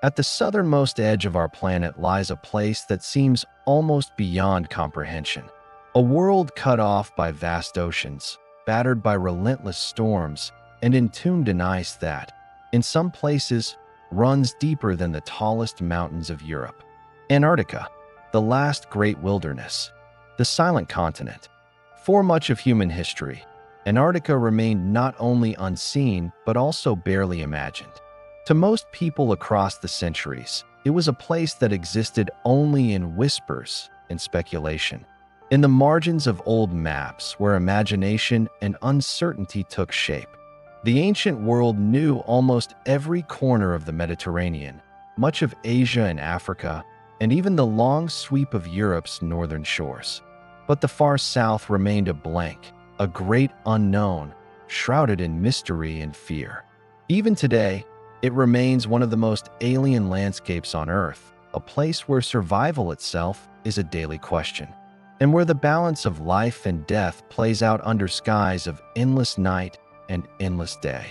At the southernmost edge of our planet lies a place that seems almost beyond comprehension. A world cut off by vast oceans, battered by relentless storms, and entombed in ice that, in some places, runs deeper than the tallest mountains of Europe. Antarctica, the last great wilderness, the silent continent. For much of human history, Antarctica remained not only unseen but also barely imagined. To most people across the centuries, it was a place that existed only in whispers and speculation, in the margins of old maps where imagination and uncertainty took shape. The ancient world knew almost every corner of the Mediterranean, much of Asia and Africa, and even the long sweep of Europe's northern shores. But the far south remained a blank, a great unknown, shrouded in mystery and fear. Even today, it remains one of the most alien landscapes on Earth, a place where survival itself is a daily question, and where the balance of life and death plays out under skies of endless night and endless day.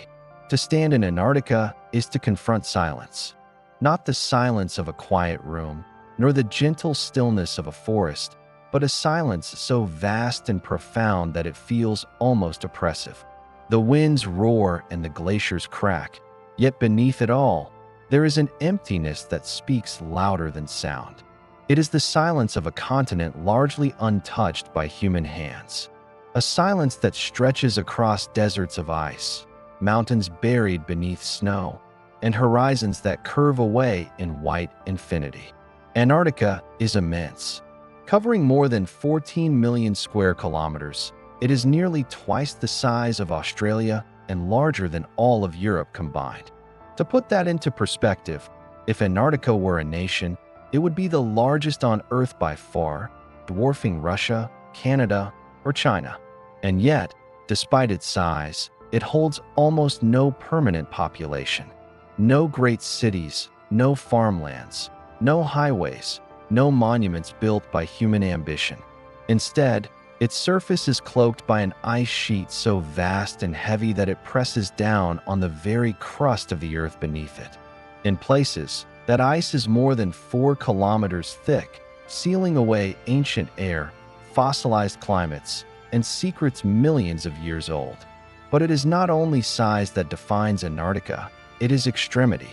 To stand in Antarctica is to confront silence, not the silence of a quiet room, nor the gentle stillness of a forest, but a silence so vast and profound that it feels almost oppressive. The winds roar and the glaciers crack, yet beneath it all, there is an emptiness that speaks louder than sound. It is the silence of a continent largely untouched by human hands, a silence that stretches across deserts of ice, mountains buried beneath snow, and horizons that curve away in white infinity. Antarctica is immense. Covering more than 14 million square kilometers, it is nearly twice the size of Australia and larger than all of Europe combined. To put that into perspective, if Antarctica were a nation, it would be the largest on Earth by far, dwarfing Russia, Canada, or China. And yet, despite its size, it holds almost no permanent population. No great cities, no farmlands, no highways, no monuments built by human ambition. Instead, its surface is cloaked by an ice sheet so vast and heavy that it presses down on the very crust of the Earth beneath it. In places, that ice is more than 4 kilometers thick, sealing away ancient air, fossilized climates, and secrets millions of years old. But it is not only size that defines Antarctica, it is extremity.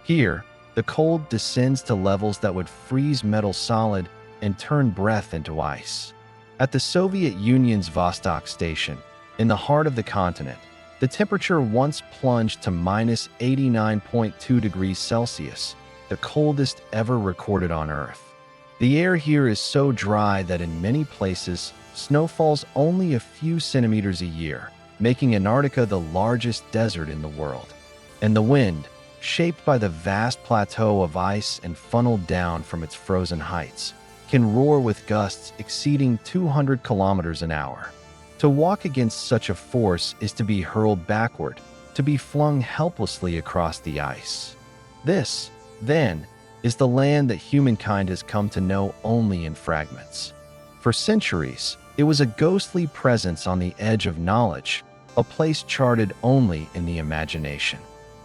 Here, the cold descends to levels that would freeze metal solid and turn breath into ice. At the Soviet Union's Vostok station, in the heart of the continent, the temperature once plunged to minus 89.2 degrees Celsius, the coldest ever recorded on Earth. The air here is so dry that in many places, snow falls only a few centimeters a year, making Antarctica the largest desert in the world. And the wind, shaped by the vast plateau of ice and funneled down from its frozen heights, can roar with gusts exceeding 200 kilometers an hour. To walk against such a force is to be hurled backward, to be flung helplessly across the ice. This, then, is the land that humankind has come to know only in fragments. For centuries, it was a ghostly presence on the edge of knowledge, a place charted only in the imagination.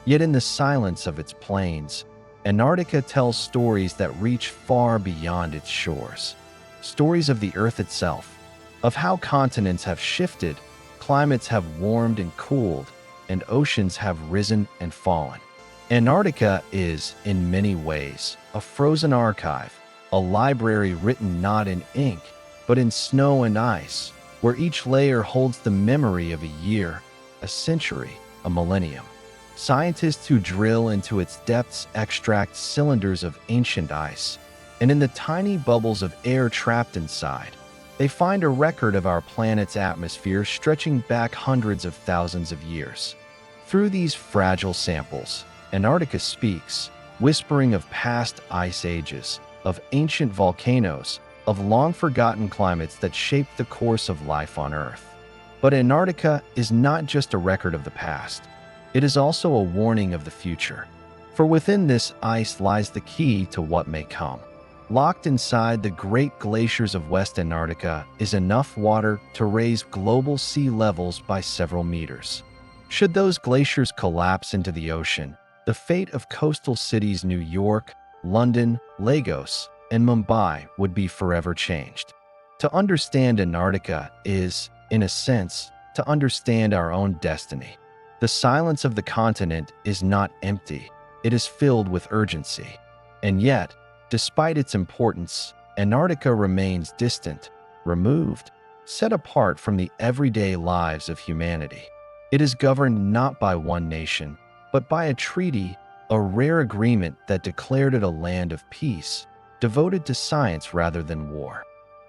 Yet in the silence of its plains, Antarctica tells stories that reach far beyond its shores. Stories of the Earth itself, of how continents have shifted, climates have warmed and cooled, and oceans have risen and fallen. Antarctica is, in many ways, a frozen archive, a library written not in ink, but in snow and ice, where each layer holds the memory of a year, a century, a millennium. Scientists who drill into its depths extract cylinders of ancient ice, and in the tiny bubbles of air trapped inside, they find a record of our planet's atmosphere stretching back hundreds of thousands of years. Through these fragile samples, Antarctica speaks, whispering of past ice ages, of ancient volcanoes, of long-forgotten climates that shaped the course of life on Earth. But Antarctica is not just a record of the past. It is also a warning of the future. For within this ice lies the key to what may come. Locked inside the great glaciers of West Antarctica is enough water to raise global sea levels by several meters. Should those glaciers collapse into the ocean, the fate of coastal cities New York, London, Lagos, and Mumbai would be forever changed. To understand Antarctica is, in a sense, to understand our own destiny. The silence of the continent is not empty, it is filled with urgency. And yet, despite its importance, Antarctica remains distant, removed, set apart from the everyday lives of humanity. It is governed not by one nation, but by a treaty, a rare agreement that declared it a land of peace, devoted to science rather than war.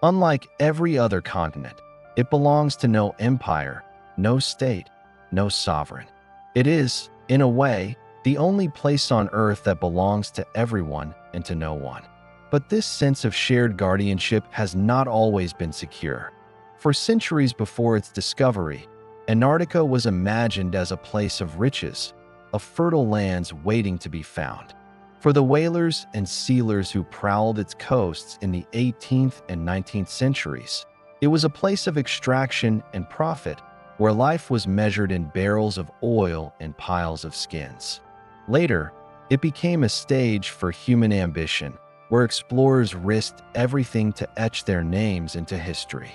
Unlike every other continent, it belongs to no empire, no state, no sovereign. It is, in a way, the only place on Earth that belongs to everyone and to no one. But this sense of shared guardianship has not always been secure. For centuries before its discovery, Antarctica was imagined as a place of riches, of fertile lands waiting to be found. For the whalers and sealers who prowled its coasts in the 18th and 19th centuries, it was a place of extraction and profit, where life was measured in barrels of oil and piles of skins. Later, it became a stage for human ambition, where explorers risked everything to etch their names into history.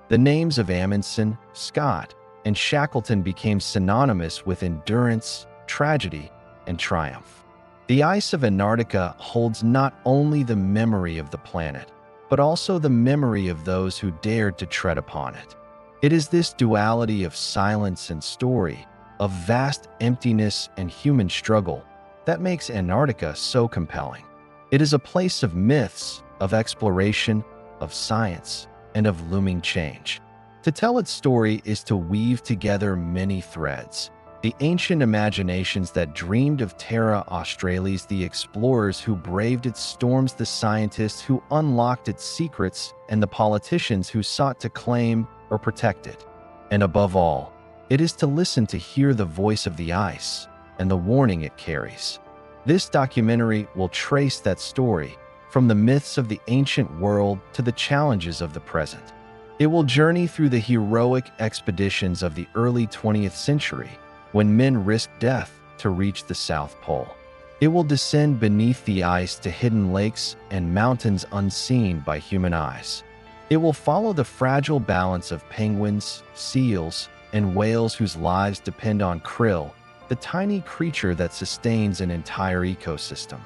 The names of Amundsen, Scott, and Shackleton became synonymous with endurance, tragedy, and triumph. The ice of Antarctica holds not only the memory of the planet, but also the memory of those who dared to tread upon it. It is this duality of silence and story, of vast emptiness and human struggle, that makes Antarctica so compelling. It is a place of myths, of exploration, of science, and of looming change. To tell its story is to weave together many threads. The ancient imaginations that dreamed of Terra Australis, the explorers who braved its storms, the scientists who unlocked its secrets, and the politicians who sought to claim or protect it. And above all, it is to listen to hear the voice of the ice and the warning it carries. This documentary will trace that story from the myths of the ancient world to the challenges of the present. It will journey through the heroic expeditions of the early 20th century, when men risked death to reach the South Pole. It will descend beneath the ice to hidden lakes and mountains unseen by human eyes. It will follow the fragile balance of penguins, seals, and whales whose lives depend on krill, the tiny creature that sustains an entire ecosystem.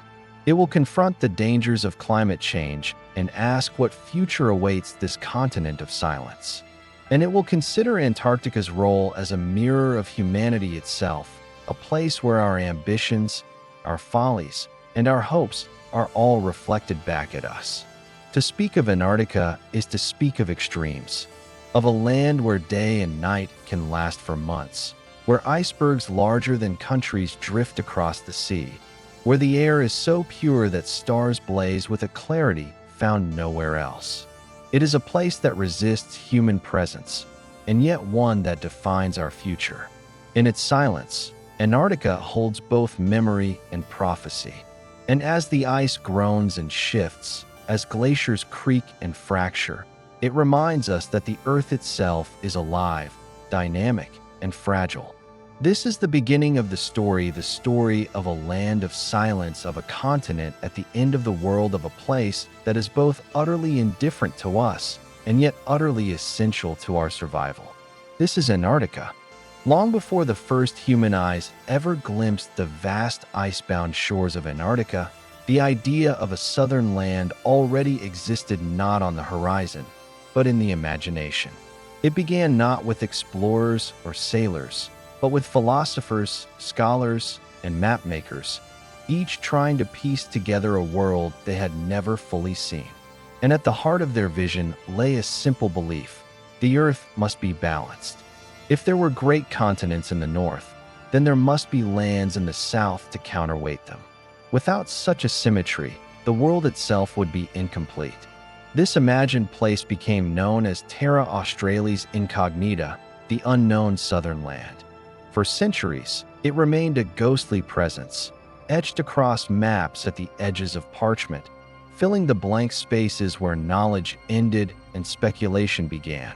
It will confront the dangers of climate change and ask what future awaits this continent of silence. And it will consider Antarctica's role as a mirror of humanity itself, a place where our ambitions, our follies, and our hopes are all reflected back at us. To speak of Antarctica is to speak of extremes, of a land where day and night can last for months, where icebergs larger than countries drift across the sea, where the air is so pure that stars blaze with a clarity found nowhere else. It is a place that resists human presence, and yet one that defines our future. In its silence, Antarctica holds both memory and prophecy. And as the ice groans and shifts, as glaciers creak and fracture, it reminds us that the Earth itself is alive, dynamic, and fragile. This is the beginning of the story of a land of silence, of a continent at the end of the world, of a place that is both utterly indifferent to us and yet utterly essential to our survival. This is Antarctica. Long before the first human eyes ever glimpsed the vast icebound shores of Antarctica, the idea of a southern land already existed, not on the horizon, but in the imagination. It began not with explorers or sailors, but with philosophers, scholars, and mapmakers, each trying to piece together a world they had never fully seen. And at the heart of their vision lay a simple belief: the Earth must be balanced. If there were great continents in the north, then there must be lands in the south to counterweight them. Without such a symmetry, the world itself would be incomplete. This imagined place became known as Terra Australis Incognita, the unknown southern land. For centuries, it remained a ghostly presence, etched across maps at the edges of parchment, filling the blank spaces where knowledge ended and speculation began.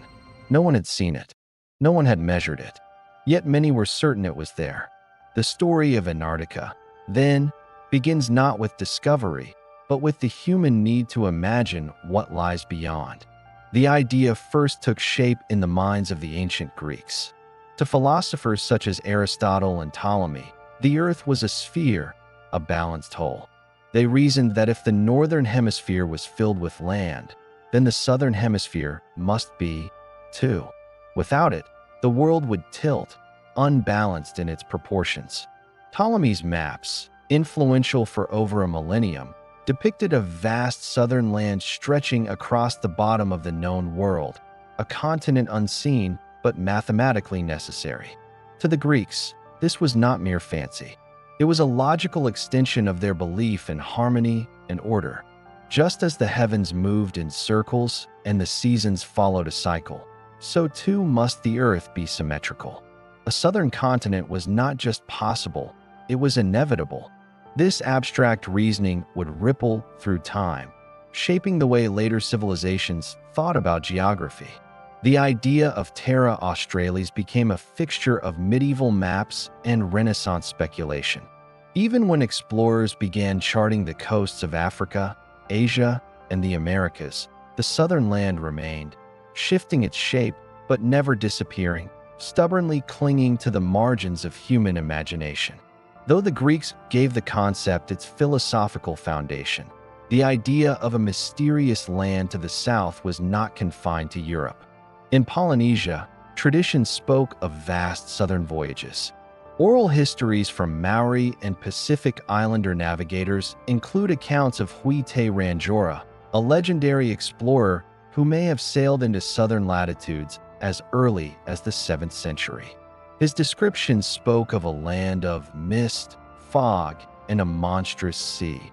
No one had seen it. No one had measured it. Yet many were certain it was there. The story of Antarctica, then begins not with discovery, but with the human need to imagine what lies beyond. The idea first took shape in the minds of the ancient Greeks. To philosophers such as Aristotle and Ptolemy, the Earth was a sphere, a balanced whole. They reasoned that if the northern hemisphere was filled with land, then the southern hemisphere must be, too. Without it, the world would tilt, unbalanced in its proportions. Ptolemy's maps, influential for over a millennium, depicted a vast southern land stretching across the bottom of the known world, a continent unseen but mathematically necessary. To the Greeks, this was not mere fancy. It was a logical extension of their belief in harmony and order. Just as the heavens moved in circles and the seasons followed a cycle, so too must the earth be symmetrical. A southern continent was not just possible, it was inevitable. This abstract reasoning would ripple through time, shaping the way later civilizations thought about geography. The idea of Terra Australis became a fixture of medieval maps and Renaissance speculation. Even when explorers began charting the coasts of Africa, Asia, and the Americas, the southern land remained, shifting its shape but never disappearing, stubbornly clinging to the margins of human imagination. Though the Greeks gave the concept its philosophical foundation, the idea of a mysterious land to the south was not confined to Europe. In Polynesia, tradition spoke of vast southern voyages. Oral histories from Maori and Pacific Islander navigators include accounts of Hui Te Ranjora, a legendary explorer who may have sailed into southern latitudes as early as the 7th century. His description spoke of a land of mist, fog, and a monstrous sea.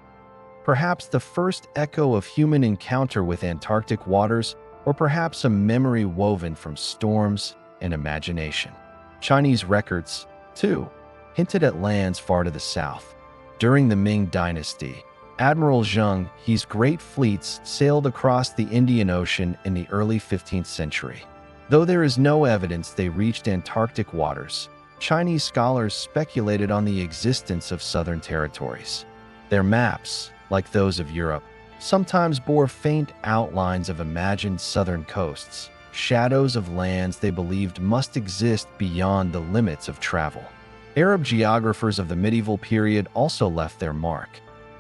Perhaps the first echo of human encounter with Antarctic waters, or perhaps a memory woven from storms and imagination. Chinese records, too, hinted at lands far to the south. During the Ming Dynasty, Admiral Zheng He's great fleets sailed across the Indian Ocean in the early 15th century. Though there is no evidence they reached Antarctic waters, Chinese scholars speculated on the existence of southern territories. Their maps, like those of Europe, sometimes bore faint outlines of imagined southern coasts, shadows of lands they believed must exist beyond the limits of travel. Arab geographers of the medieval period also left their mark.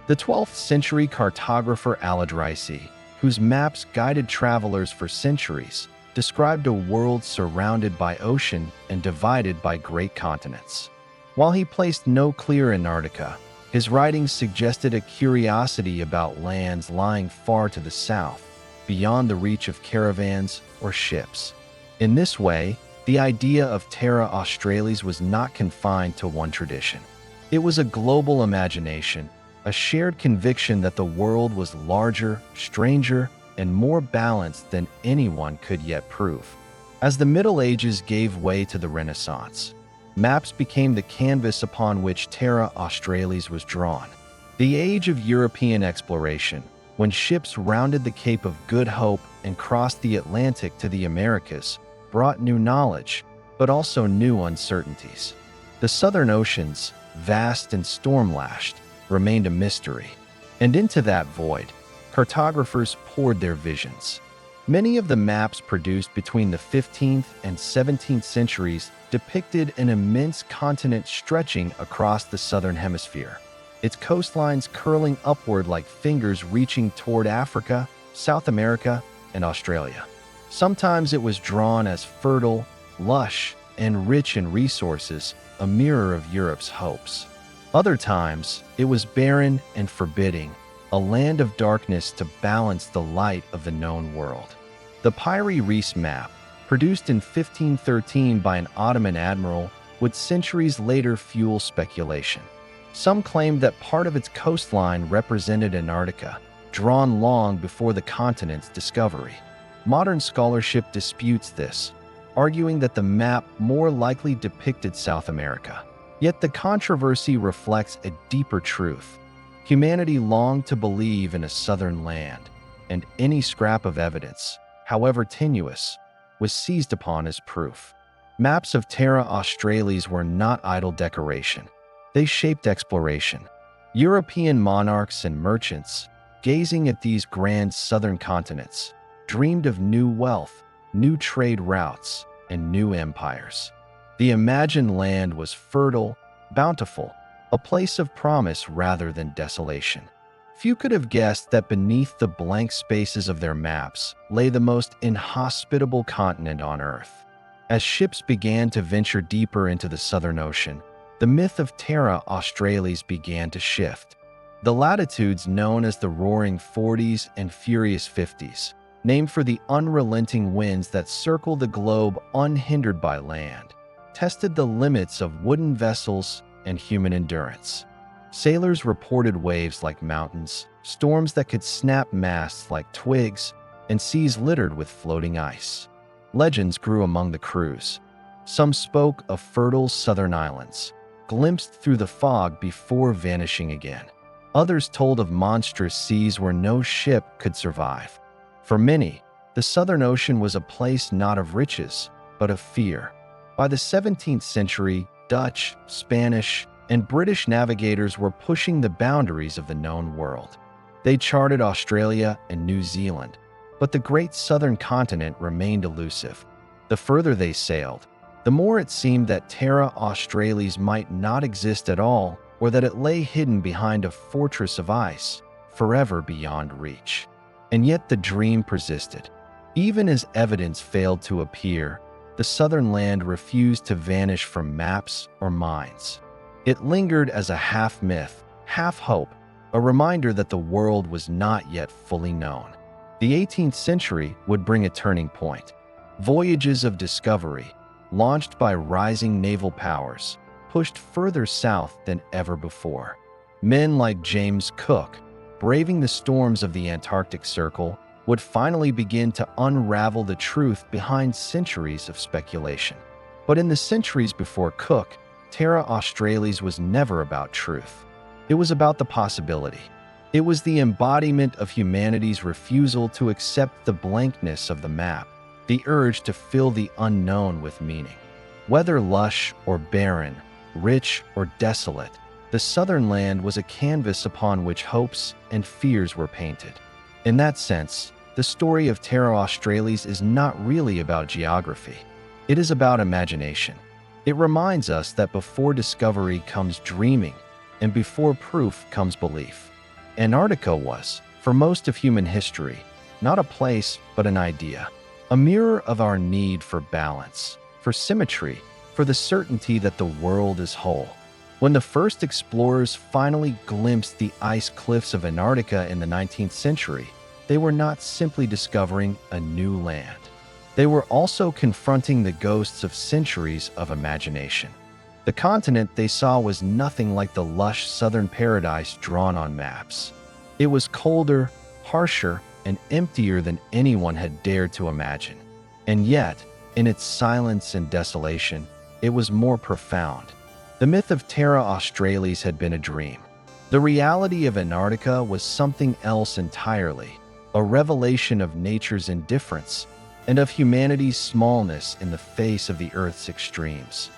The 12th century cartographer Al-Idrisi, whose maps guided travelers for centuries, described a world surrounded by ocean and divided by great continents. While he placed no clear Antarctica, his writings suggested a curiosity about lands lying far to the south, beyond the reach of caravans or ships. In this way, the idea of Terra Australis was not confined to one tradition. It was a global imagination, a shared conviction that the world was larger, stranger, and more balanced than anyone could yet prove. As the Middle Ages gave way to the Renaissance, maps became the canvas upon which Terra Australis was drawn. The age of European exploration, when ships rounded the Cape of Good Hope and crossed the Atlantic to the Americas, brought new knowledge, but also new uncertainties. The southern oceans, vast and storm-lashed, remained a mystery, and into that void, cartographers poured their visions. Many of the maps produced between the 15th and 17th centuries depicted an immense continent stretching across the southern hemisphere, its coastlines curling upward like fingers reaching toward Africa, South America, and Australia. Sometimes it was drawn as fertile, lush, and rich in resources, a mirror of Europe's hopes. Other times, it was barren and forbidding, a land of darkness to balance the light of the known world. The Piri Reis map, produced in 1513 by an Ottoman admiral, would centuries later fuel speculation. Some claimed that part of its coastline represented Antarctica, drawn long before the continent's discovery. Modern scholarship disputes this, arguing that the map more likely depicted South America. Yet the controversy reflects a deeper truth. Humanity longed to believe in a southern land, and any scrap of evidence, however tenuous, was seized upon as proof. Maps of Terra Australis were not idle decoration. They shaped exploration. European monarchs and merchants, gazing at these grand southern continents, dreamed of new wealth, new trade routes, and new empires. The imagined land was fertile, bountiful, a place of promise rather than desolation. Few could have guessed that beneath the blank spaces of their maps lay the most inhospitable continent on Earth. As ships began to venture deeper into the Southern Ocean, the myth of Terra Australis began to shift. The latitudes known as the Roaring Forties and Furious Fifties, named for the unrelenting winds that circle the globe unhindered by land, tested the limits of wooden vessels and human endurance. Sailors reported waves like mountains, storms that could snap masts like twigs, and seas littered with floating ice. Legends grew among the crews. Some spoke of fertile southern islands, glimpsed through the fog before vanishing again. Others told of monstrous seas where no ship could survive. For many, the Southern Ocean was a place not of riches, but of fear. By the 17th century, Dutch, Spanish, and British navigators were pushing the boundaries of the known world. They charted Australia and New Zealand, but the great southern continent remained elusive. The further they sailed, the more it seemed that Terra Australis might not exist at all, or that it lay hidden behind a fortress of ice, forever beyond reach. And yet the dream persisted. Even as evidence failed to appear, the southern land refused to vanish from maps or minds. It lingered as a half-myth, half-hope, a reminder that the world was not yet fully known. The 18th century would bring a turning point. Voyages of discovery, launched by rising naval powers, pushed further south than ever before. Men like James Cook, braving the storms of the Antarctic Circle, would finally begin to unravel the truth behind centuries of speculation. But in the centuries before Cook, Terra Australis was never about truth. It was about the possibility. It was the embodiment of humanity's refusal to accept the blankness of the map, the urge to fill the unknown with meaning. Whether lush or barren, rich or desolate, the southern land was a canvas upon which hopes and fears were painted. In that sense, the story of Terra Australis is not really about geography. It is about imagination. It reminds us that before discovery comes dreaming, and before proof comes belief. Antarctica was, for most of human history, not a place but an idea, a mirror of our need for balance, for symmetry, for the certainty that the world is whole. When the first explorers finally glimpsed the ice cliffs of Antarctica in the 19th century, they were not simply discovering a new land. They were also confronting the ghosts of centuries of imagination. The continent they saw was nothing like the lush southern paradise drawn on maps. It was colder, harsher, and emptier than anyone had dared to imagine. And yet, in its silence and desolation, it was more profound. The myth of Terra Australis had been a dream. The reality of Antarctica was something else entirely, a revelation of nature's indifference and of humanity's smallness in the face of the Earth's extremes.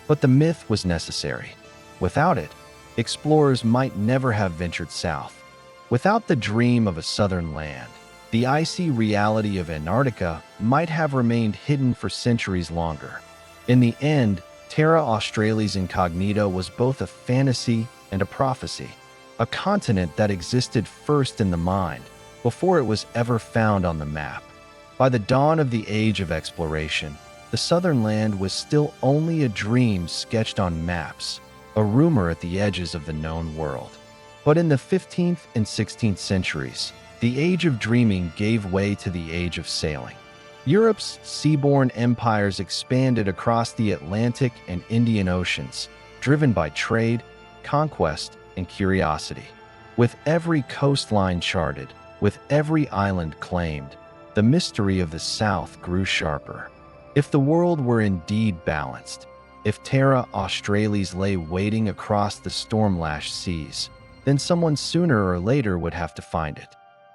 But the myth was necessary. Without it, explorers might never have ventured south. Without the dream of a southern land, the icy reality of Antarctica might have remained hidden for centuries longer. In the end, Terra Australis Incognita was both a fantasy and a prophecy, a continent that existed first in the mind, before it was ever found on the map. By the dawn of the age of exploration, the southern land was still only a dream sketched on maps, a rumor at the edges of the known world. But in the 15th and 16th centuries, the age of dreaming gave way to the age of sailing. Europe's seaborne empires expanded across the Atlantic and Indian Oceans, driven by trade, conquest, and curiosity. With every coastline charted, with every island claimed, the mystery of the South grew sharper. If the world were indeed balanced, if Terra Australis lay waiting across the storm-lashed seas, then someone sooner or later would have to find it.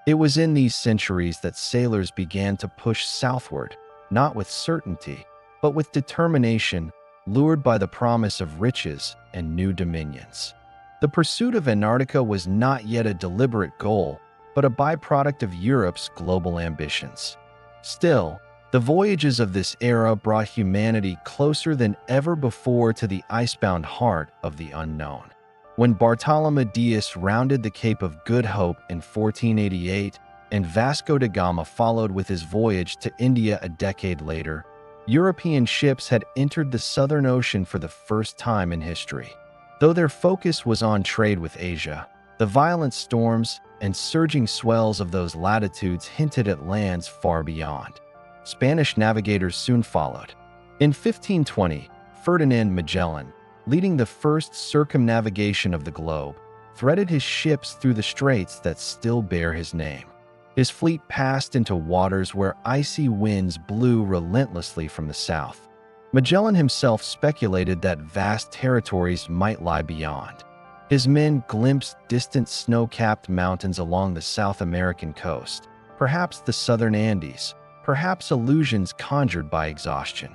It was in these centuries that sailors began to push southward, not with certainty, but with determination, lured by the promise of riches and new dominions. The pursuit of Antarctica was not yet a deliberate goal, but a byproduct of Europe's global ambitions. Still, the voyages of this era brought humanity closer than ever before to the icebound heart of the unknown. When Bartolomé Dias rounded the Cape of Good Hope in 1488 and Vasco da Gama followed with his voyage to India a decade later, European ships had entered the Southern Ocean for the first time in history. Though their focus was on trade with Asia, the violent storms and surging swells of those latitudes hinted at lands far beyond. Spanish navigators soon followed. In 1520, Ferdinand Magellan, leading the first circumnavigation of the globe, threaded his ships through the straits that still bear his name. His fleet passed into waters where icy winds blew relentlessly from the south. Magellan himself speculated that vast territories might lie beyond. His men glimpsed distant snow-capped mountains along the South American coast, perhaps the southern Andes, perhaps illusions conjured by exhaustion.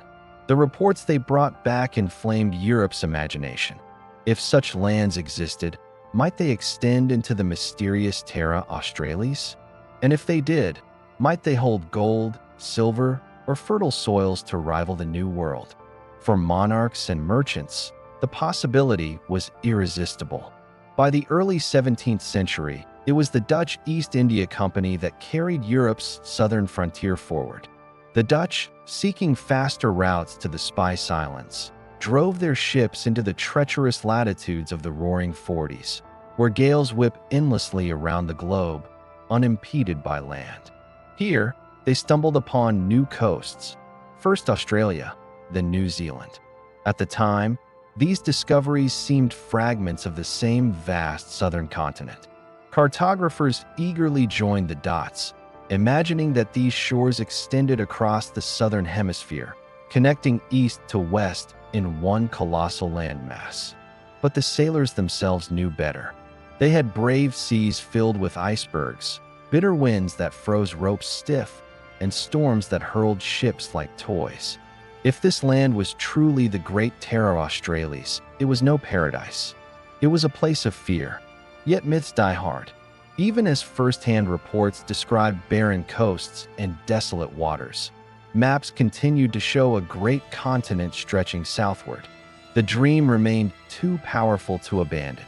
The reports they brought back inflamed Europe's imagination. If such lands existed, might they extend into the mysterious Terra Australis? And if they did, might they hold gold, silver, or fertile soils to rival the New World? For monarchs and merchants, the possibility was irresistible. By the early 17th century, it was the Dutch East India Company that carried Europe's southern frontier forward. The Dutch, seeking faster routes to the Spice Islands, drove their ships into the treacherous latitudes of the Roaring Forties, where gales whip endlessly around the globe, unimpeded by land. Here, they stumbled upon new coasts, first Australia, then New Zealand. At the time, these discoveries seemed fragments of the same vast southern continent. Cartographers eagerly joined the dots, imagining that these shores extended across the southern hemisphere, connecting east to west in one colossal landmass. But the sailors themselves knew better. They had braved seas filled with icebergs, bitter winds that froze ropes stiff, and storms that hurled ships like toys. If this land was truly the great Terra Australis, it was no paradise. It was a place of fear. Yet myths die hard. Even as first-hand reports described barren coasts and desolate waters, maps continued to show a great continent stretching southward. The dream remained too powerful to abandon.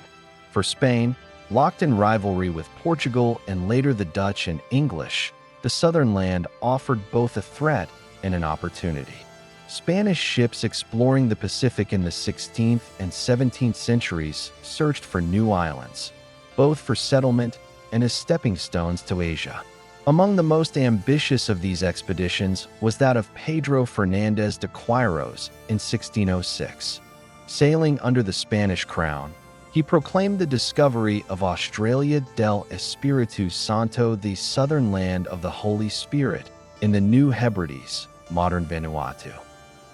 For Spain, locked in rivalry with Portugal and later the Dutch and English, the southern land offered both a threat and an opportunity. Spanish ships exploring the Pacific in the 16th and 17th centuries searched for new islands, both for settlement and as stepping stones to Asia. Among the most ambitious of these expeditions was that of Pedro Fernández de Queiroz in 1606. Sailing under the Spanish crown, he proclaimed the discovery of Australia del Espíritu Santo, the southern land of the Holy Spirit, in the New Hebrides, modern Vanuatu.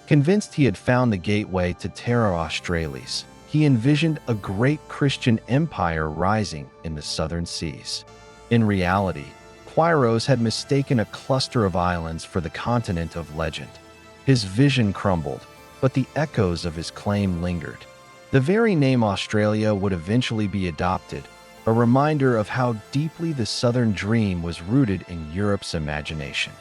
Convinced he had found the gateway to Terra Australis, he envisioned a great Christian empire rising in the southern seas. In reality, Queiroz had mistaken a cluster of islands for the continent of legend. His vision crumbled, but the echoes of his claim lingered. The very name Australia would eventually be adopted, a reminder of how deeply the southern dream was rooted in Europe's imagination.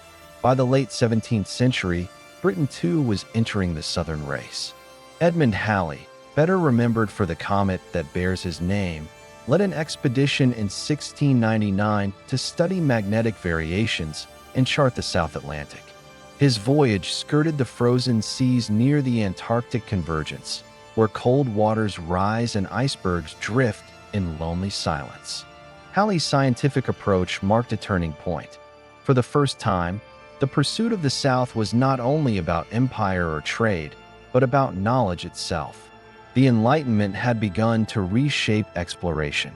By the late 17th century, Britain too was entering the southern race. Edmund Halley, better remembered for the comet that bears his name, led an expedition in 1699 to study magnetic variations and chart the South Atlantic. His voyage skirted the frozen seas near the Antarctic convergence, where cold waters rise and icebergs drift in lonely silence. Halley's scientific approach marked a turning point. For the first time, the pursuit of the South was not only about empire or trade, but about knowledge itself. The Enlightenment had begun to reshape exploration.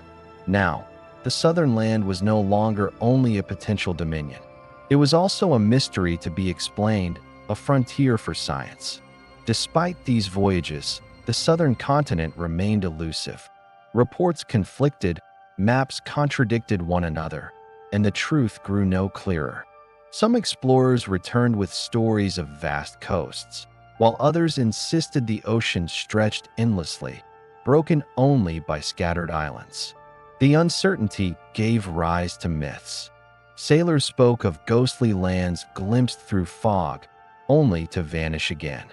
Now, the southern land was no longer only a potential dominion. It was also a mystery to be explained, a frontier for science. Despite these voyages, the southern continent remained elusive. Reports conflicted, maps contradicted one another, and the truth grew no clearer. Some explorers returned with stories of vast coasts, while others insisted the ocean stretched endlessly, broken only by scattered islands. The uncertainty gave rise to myths. Sailors spoke of ghostly lands glimpsed through fog, only to vanish again.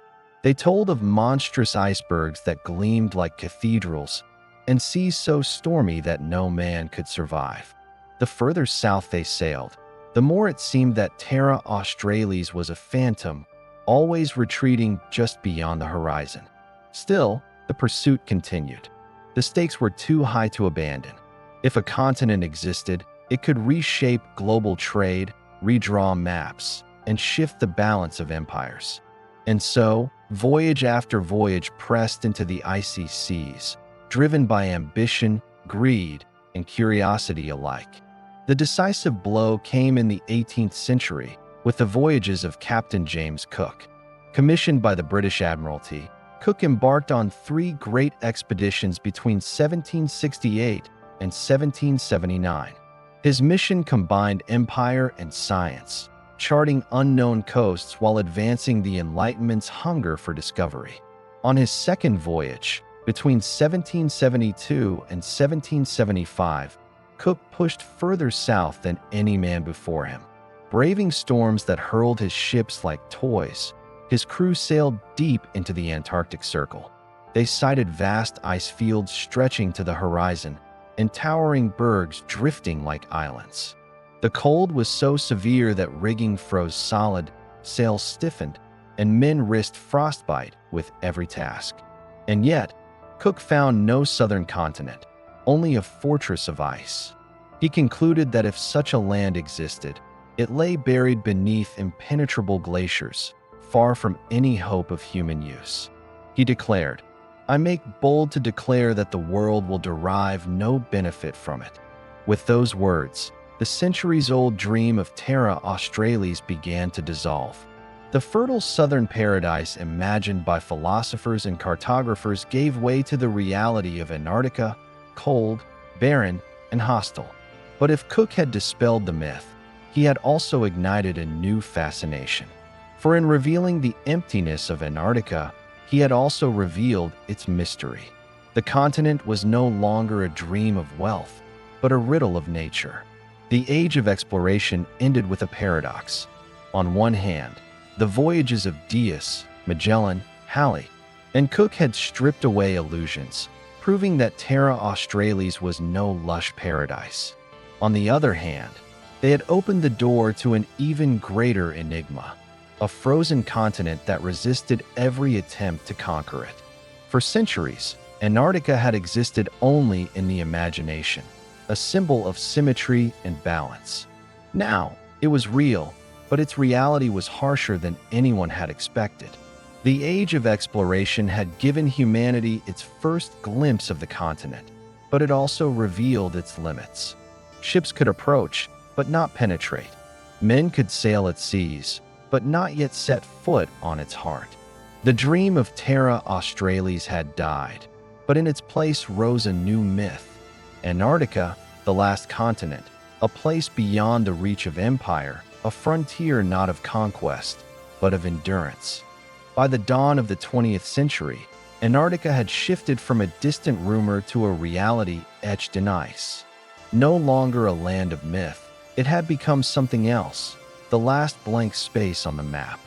They told of monstrous icebergs that gleamed like cathedrals, and seas so stormy that no man could survive. The further south they sailed, the more it seemed that Terra Australis was a phantom, always retreating just beyond the horizon. Still, the pursuit continued. The stakes were too high to abandon. If a continent existed, it could reshape global trade, redraw maps, and shift the balance of empires. And so, voyage after voyage pressed into the icy seas, driven by ambition, greed, and curiosity alike. The decisive blow came in the 18th century with the voyages of Captain James Cook. Commissioned by the British Admiralty, Cook embarked on 3 great expeditions between 1768 and 1779. His mission combined empire and science, charting unknown coasts while advancing the Enlightenment's hunger for discovery. On his second voyage, between 1772 and 1775, Cook pushed further south than any man before him. Braving storms that hurled his ships like toys, his crew sailed deep into the Antarctic Circle. They sighted vast ice fields stretching to the horizon and towering bergs drifting like islands. The cold was so severe that rigging froze solid, sails stiffened, and men risked frostbite with every task. And yet, Cook found no southern continent, only a fortress of ice. He concluded that if such a land existed, it lay buried beneath impenetrable glaciers, far from any hope of human use. He declared, "I make bold to declare that the world will derive no benefit from it." With those words, the centuries-old dream of Terra Australis began to dissolve. The fertile southern paradise imagined by philosophers and cartographers gave way to the reality of Antarctica, cold, barren, and hostile. But if Cook had dispelled the myth, he had also ignited a new fascination. For in revealing the emptiness of Antarctica, he had also revealed its mystery. The continent was no longer a dream of wealth, but a riddle of nature. The age of exploration ended with a paradox. On one hand, the voyages of Dias, Magellan, Halley, and Cook had stripped away illusions, proving that Terra Australis was no lush paradise. On the other hand, they had opened the door to an even greater enigma, a frozen continent that resisted every attempt to conquer it. For centuries, Antarctica had existed only in the imagination, a symbol of symmetry and balance. Now, it was real, but its reality was harsher than anyone had expected. The age of exploration had given humanity its first glimpse of the continent, but it also revealed its limits. Ships could approach, but not penetrate. Men could sail its seas, but not yet set foot on its heart. The dream of Terra Australis had died, but in its place rose a new myth. Antarctica, the last continent, a place beyond the reach of empire, a frontier not of conquest, but of endurance. By the dawn of the 20th century, Antarctica had shifted from a distant rumor to a reality etched in ice. No longer a land of myth, it had become something else, the last blank space on the map.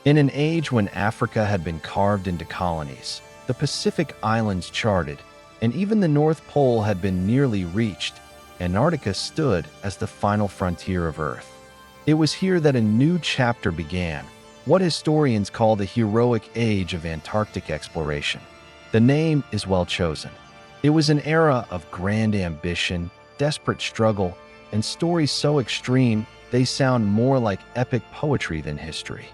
In an age when Africa had been carved into colonies, the Pacific Islands charted, and even the North Pole had been nearly reached, Antarctica stood as the final frontier of Earth. It was here that a new chapter began, what historians call the heroic age of Antarctic exploration. The name is well chosen. It was an era of grand ambition, desperate struggle, and stories so extreme they sound more like epic poetry than history.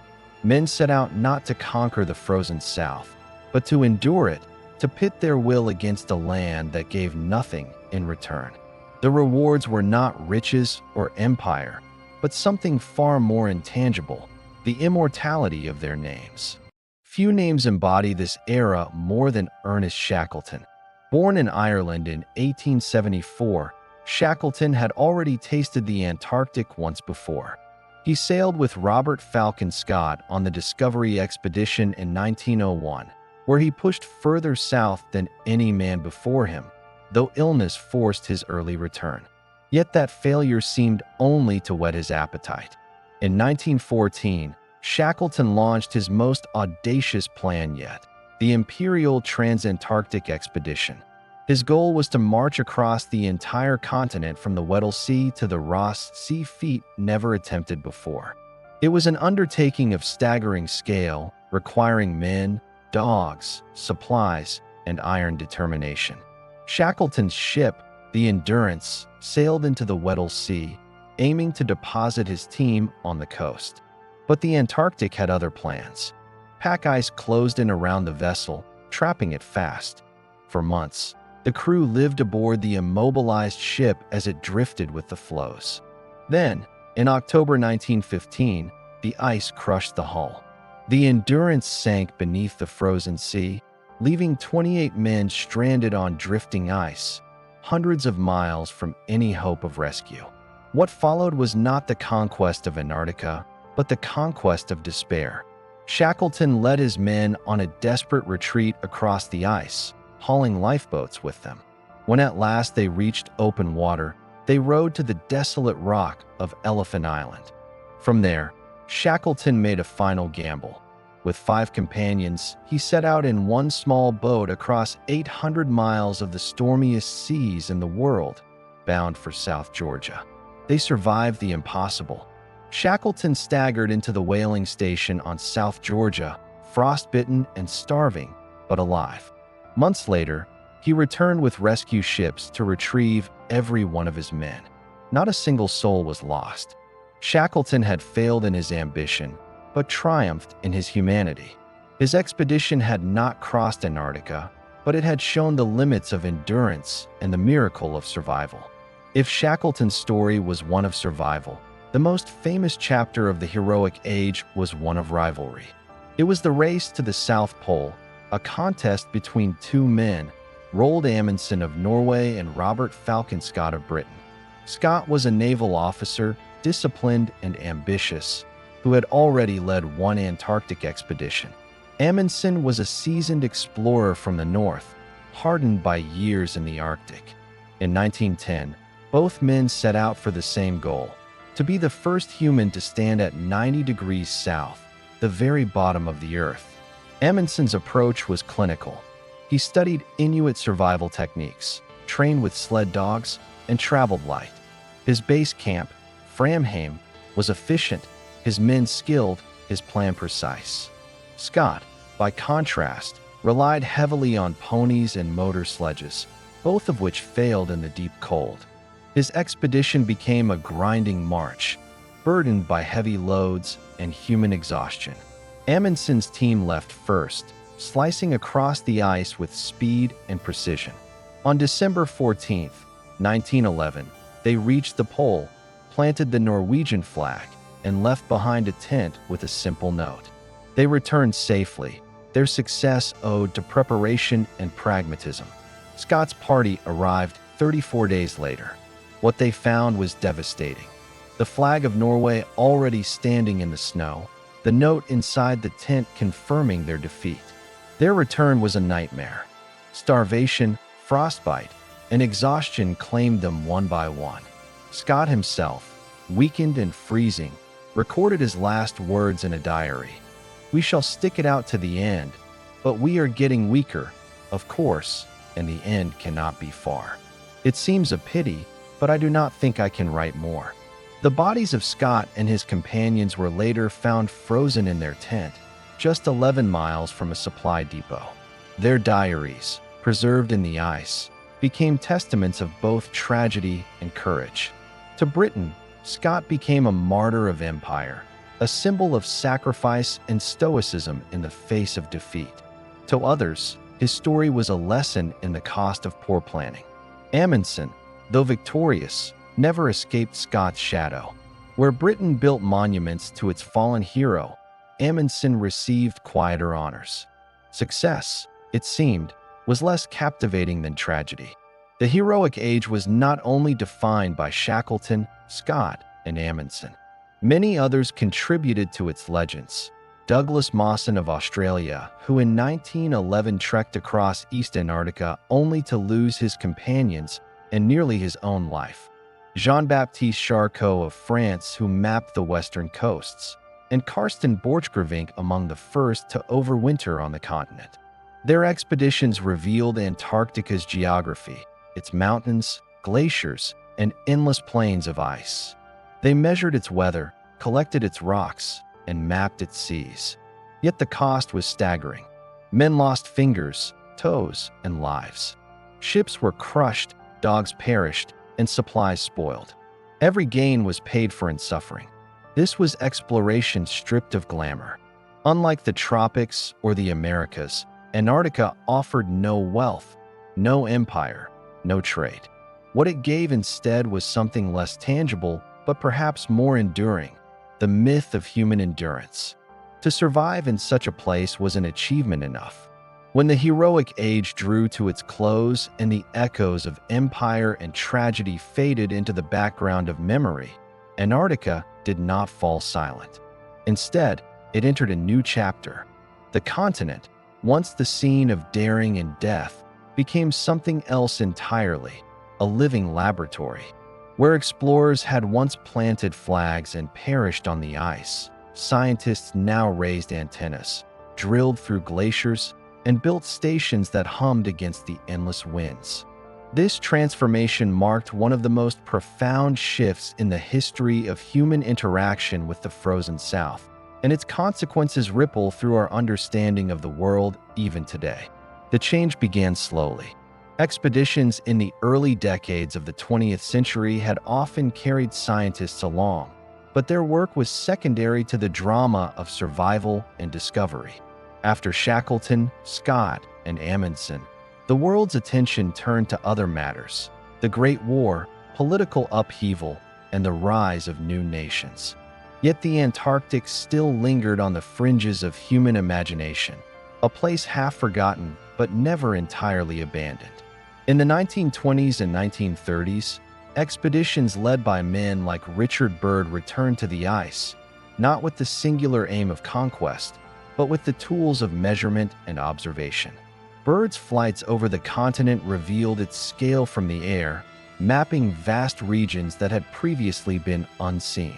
Men set out not to conquer the frozen South, but to endure it, to pit their will against a land that gave nothing in return. The rewards were not riches or empire, but something far more intangible, the immortality of their names. Few names embody this era more than Ernest Shackleton. Born in Ireland in 1874, Shackleton had already tasted the Antarctic once before. He sailed with Robert Falcon Scott on the Discovery expedition in 1901, where he pushed further south than any man before him, though illness forced his early return. Yet that failure seemed only to whet his appetite. In 1914, Shackleton launched his most audacious plan yet, the Imperial Transantarctic Expedition. His goal was to march across the entire continent from the Weddell Sea to the Ross Sea, feat never attempted before. It was an undertaking of staggering scale, requiring men, dogs, supplies, and iron determination. Shackleton's ship, the Endurance, sailed into the Weddell Sea, aiming to deposit his team on the coast. But the Antarctic had other plans. Pack ice closed in around the vessel, trapping it fast. For months, the crew lived aboard the immobilized ship as it drifted with the floes. Then, in October 1915, the ice crushed the hull. The Endurance sank beneath the frozen sea, leaving 28 men stranded on drifting ice, hundreds of miles from any hope of rescue. What followed was not the conquest of Antarctica, but the conquest of despair. Shackleton led his men on a desperate retreat across the ice, hauling lifeboats with them. When at last they reached open water, they rowed to the desolate rock of Elephant Island. From there, Shackleton made a final gamble. With 5 companions, he set out in one small boat across 800 miles of the stormiest seas in the world, bound for South Georgia. They survived the impossible. Shackleton staggered into the whaling station on South Georgia, frostbitten and starving, but alive. Months later, he returned with rescue ships to retrieve every one of his men. Not a single soul was lost. Shackleton had failed in his ambition, but triumphed in his humanity. His expedition had not crossed Antarctica, but it had shown the limits of endurance and the miracle of survival. If Shackleton's story was one of survival, the most famous chapter of the heroic age was one of rivalry. It was the race to the South Pole, a contest between 2 men, Roald Amundsen of Norway and Robert Falcon Scott of Britain. Scott was a naval officer, disciplined and ambitious, who had already led one Antarctic expedition. Amundsen was a seasoned explorer from the north, hardened by years in the Arctic. In 1910, both men set out for the same goal: to be the first human to stand at 90 degrees south, the very bottom of the Earth. Amundsen's approach was clinical. He studied Inuit survival techniques, trained with sled dogs, and traveled light. His base camp, Framheim, was efficient, his men skilled, his plan precise. Scott, by contrast, relied heavily on ponies and motor sledges, both of which failed in the deep cold. His expedition became a grinding march, burdened by heavy loads and human exhaustion. Amundsen's team left first, slicing across the ice with speed and precision. On December 14, 1911, they reached the pole, planted the Norwegian flag, and left behind a tent with a simple note. They returned safely, their success owed to preparation and pragmatism. Scott's party arrived 34 days later. What they found was devastating. The flag of Norway already standing in the snow, the note inside the tent confirming their defeat. Their return was a nightmare. Starvation, frostbite, and exhaustion claimed them one by one. Scott himself, weakened and freezing, recorded his last words in a diary. "We shall stick it out to the end, but we are getting weaker, of course, and the end cannot be far. It seems a pity, but I do not think I can write more." The bodies of Scott and his companions were later found frozen in their tent, just 11 miles from a supply depot. Their diaries, preserved in the ice, became testaments of both tragedy and courage. To Britain, Scott became a martyr of empire, a symbol of sacrifice and stoicism in the face of defeat. To others, his story was a lesson in the cost of poor planning. Amundsen, though victorious, never escaped Scott's shadow. Where Britain built monuments to its fallen hero, Amundsen received quieter honors. Success, it seemed, was less captivating than tragedy. The heroic age was not only defined by Shackleton, Scott, and Amundsen. Many others contributed to its legends. Douglas Mawson of Australia, who in 1911 trekked across East Antarctica only to lose his companions and nearly his own life. Jean-Baptiste Charcot of France, who mapped the western coasts, and Karsten Borchgrevink among the first to overwinter on the continent. Their expeditions revealed Antarctica's geography, its mountains, glaciers, and endless plains of ice. They measured its weather, collected its rocks, and mapped its seas. Yet the cost was staggering. Men lost fingers, toes, and lives. Ships were crushed, dogs perished, and supplies spoiled. Every gain was paid for in suffering. This was exploration stripped of glamour. Unlike the tropics or the Americas, Antarctica offered no wealth, no empire, no trade. What it gave instead was something less tangible, but perhaps more enduring: the myth of human endurance. To survive in such a place was an achievement enough. When the heroic age drew to its close and the echoes of empire and tragedy faded into the background of memory, Antarctica did not fall silent. Instead, it entered a new chapter. The continent, once the scene of daring and death, became something else entirely: a living laboratory. Where explorers had once planted flags and perished on the ice, scientists now raised antennas, drilled through glaciers, and built stations that hummed against the endless winds. This transformation marked one of the most profound shifts in the history of human interaction with the frozen South, and its consequences ripple through our understanding of the world even today. The change began slowly. Expeditions in the early decades of the 20th century had often carried scientists along, but their work was secondary to the drama of survival and discovery. After Shackleton, Scott, and Amundsen, the world's attention turned to other matters: the Great War, political upheaval, and the rise of new nations. Yet the Antarctic still lingered on the fringes of human imagination, a place half forgotten but never entirely abandoned. In the 1920s and 1930s, expeditions led by men like Richard Byrd returned to the ice, not with the singular aim of conquest, but with the tools of measurement and observation. Byrd's flights over the continent revealed its scale from the air, mapping vast regions that had previously been unseen.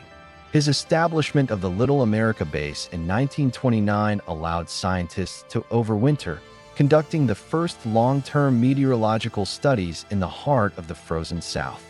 His establishment of the Little America base in 1929 allowed scientists to overwinter, conducting the first long-term meteorological studies in the heart of the frozen South.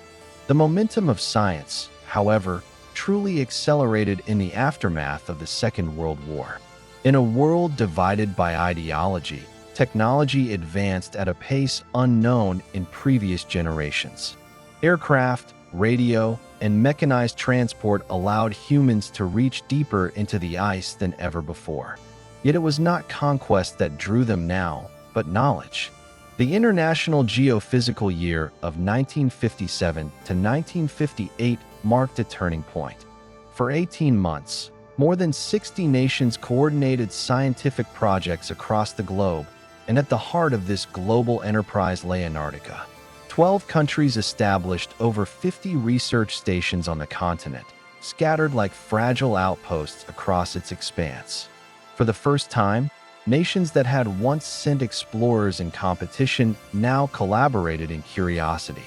The momentum of science, however, truly accelerated in the aftermath of the Second World War. In a world divided by ideology, technology advanced at a pace unknown in previous generations. Aircraft, radio, and mechanized transport allowed humans to reach deeper into the ice than ever before. Yet it was not conquest that drew them now, but knowledge. The International Geophysical Year of 1957 to 1958 marked a turning point. For 18 months, more than 60 nations coordinated scientific projects across the globe, and at the heart of this global enterprise lay Antarctica. 12 countries established over 50 research stations on the continent, scattered like fragile outposts across its expanse. For the first time, nations that had once sent explorers in competition now collaborated in curiosity.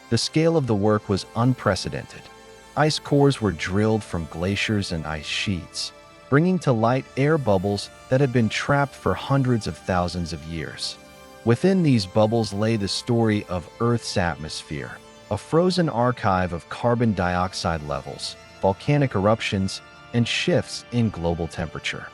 The scale of the work was unprecedented. Ice cores were drilled from glaciers and ice sheets, bringing to light air bubbles that had been trapped for hundreds of thousands of years. Within these bubbles lay the story of Earth's atmosphere, a frozen archive of carbon dioxide levels, volcanic eruptions, and shifts in global temperature.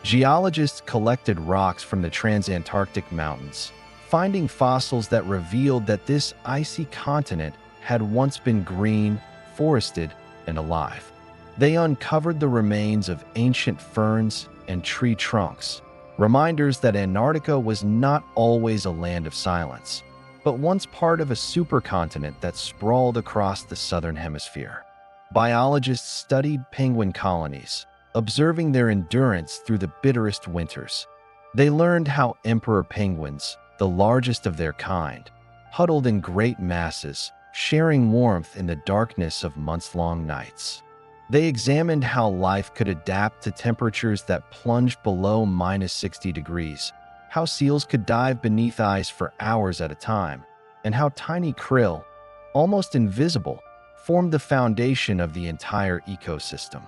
Geologists collected rocks from the transantarctic mountains, finding fossils that revealed that this icy continent had once been green, forested, and alive. They uncovered the remains of ancient ferns and tree trunks, reminders that Antarctica was not always a land of silence, but once part of a supercontinent that sprawled across the southern hemisphere. Biologists studied penguin colonies, observing their endurance through the bitterest winters. They learned how emperor penguins, the largest of their kind, huddled in great masses, sharing warmth in the darkness of months-long nights. They examined how life could adapt to temperatures that plunged below -60 degrees, how seals could dive beneath ice for hours at a time, and how tiny krill, almost invisible, formed the foundation of the entire ecosystem.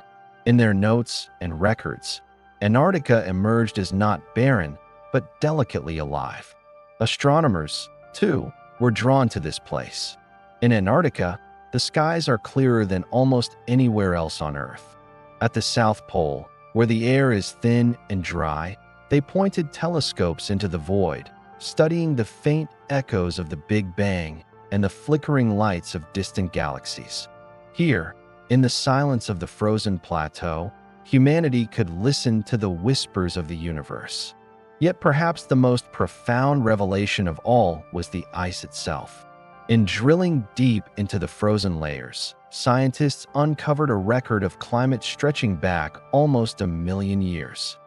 In their notes and records, Antarctica emerged as not barren, but delicately alive. Astronomers, too, were drawn to this place. In Antarctica, the skies are clearer than almost anywhere else on Earth. At the South Pole, where the air is thin and dry, they pointed telescopes into the void, studying the faint echoes of the Big Bang and the flickering lights of distant galaxies. Here, in the silence of the frozen plateau, humanity could listen to the whispers of the universe. Yet perhaps the most profound revelation of all was the ice itself. In drilling deep into the frozen layers, scientists uncovered a record of climate stretching back almost 1 million years.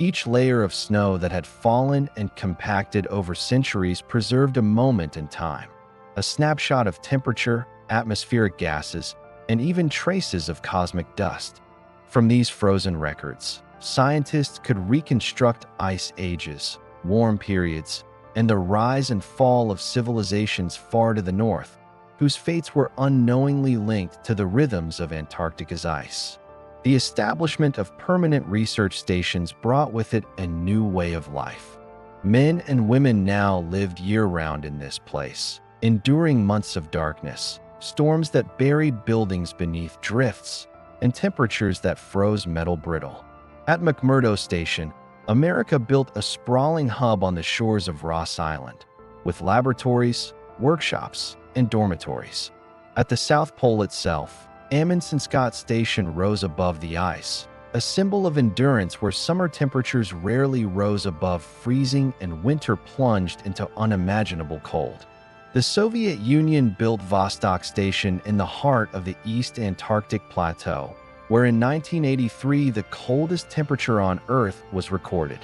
Each layer of snow that had fallen and compacted over centuries preserved a moment in time, a snapshot of temperature, atmospheric gases, and even traces of cosmic dust. From these frozen records, scientists could reconstruct ice ages, warm periods, and the rise and fall of civilizations far to the north, whose fates were unknowingly linked to the rhythms of Antarctica's ice. The establishment of permanent research stations brought with it a new way of life. Men and women now lived year-round in this place, enduring months of darkness, storms that buried buildings beneath drifts, and temperatures that froze metal brittle. At McMurdo Station, America built a sprawling hub on the shores of Ross Island, with laboratories, workshops, and dormitories. At the South Pole itself, Amundsen Scott Station rose above the ice, a symbol of endurance where summer temperatures rarely rose above freezing and winter plunged into unimaginable cold. The Soviet Union built Vostok Station in the heart of the East Antarctic Plateau, where in 1983 the coldest temperature on Earth was recorded,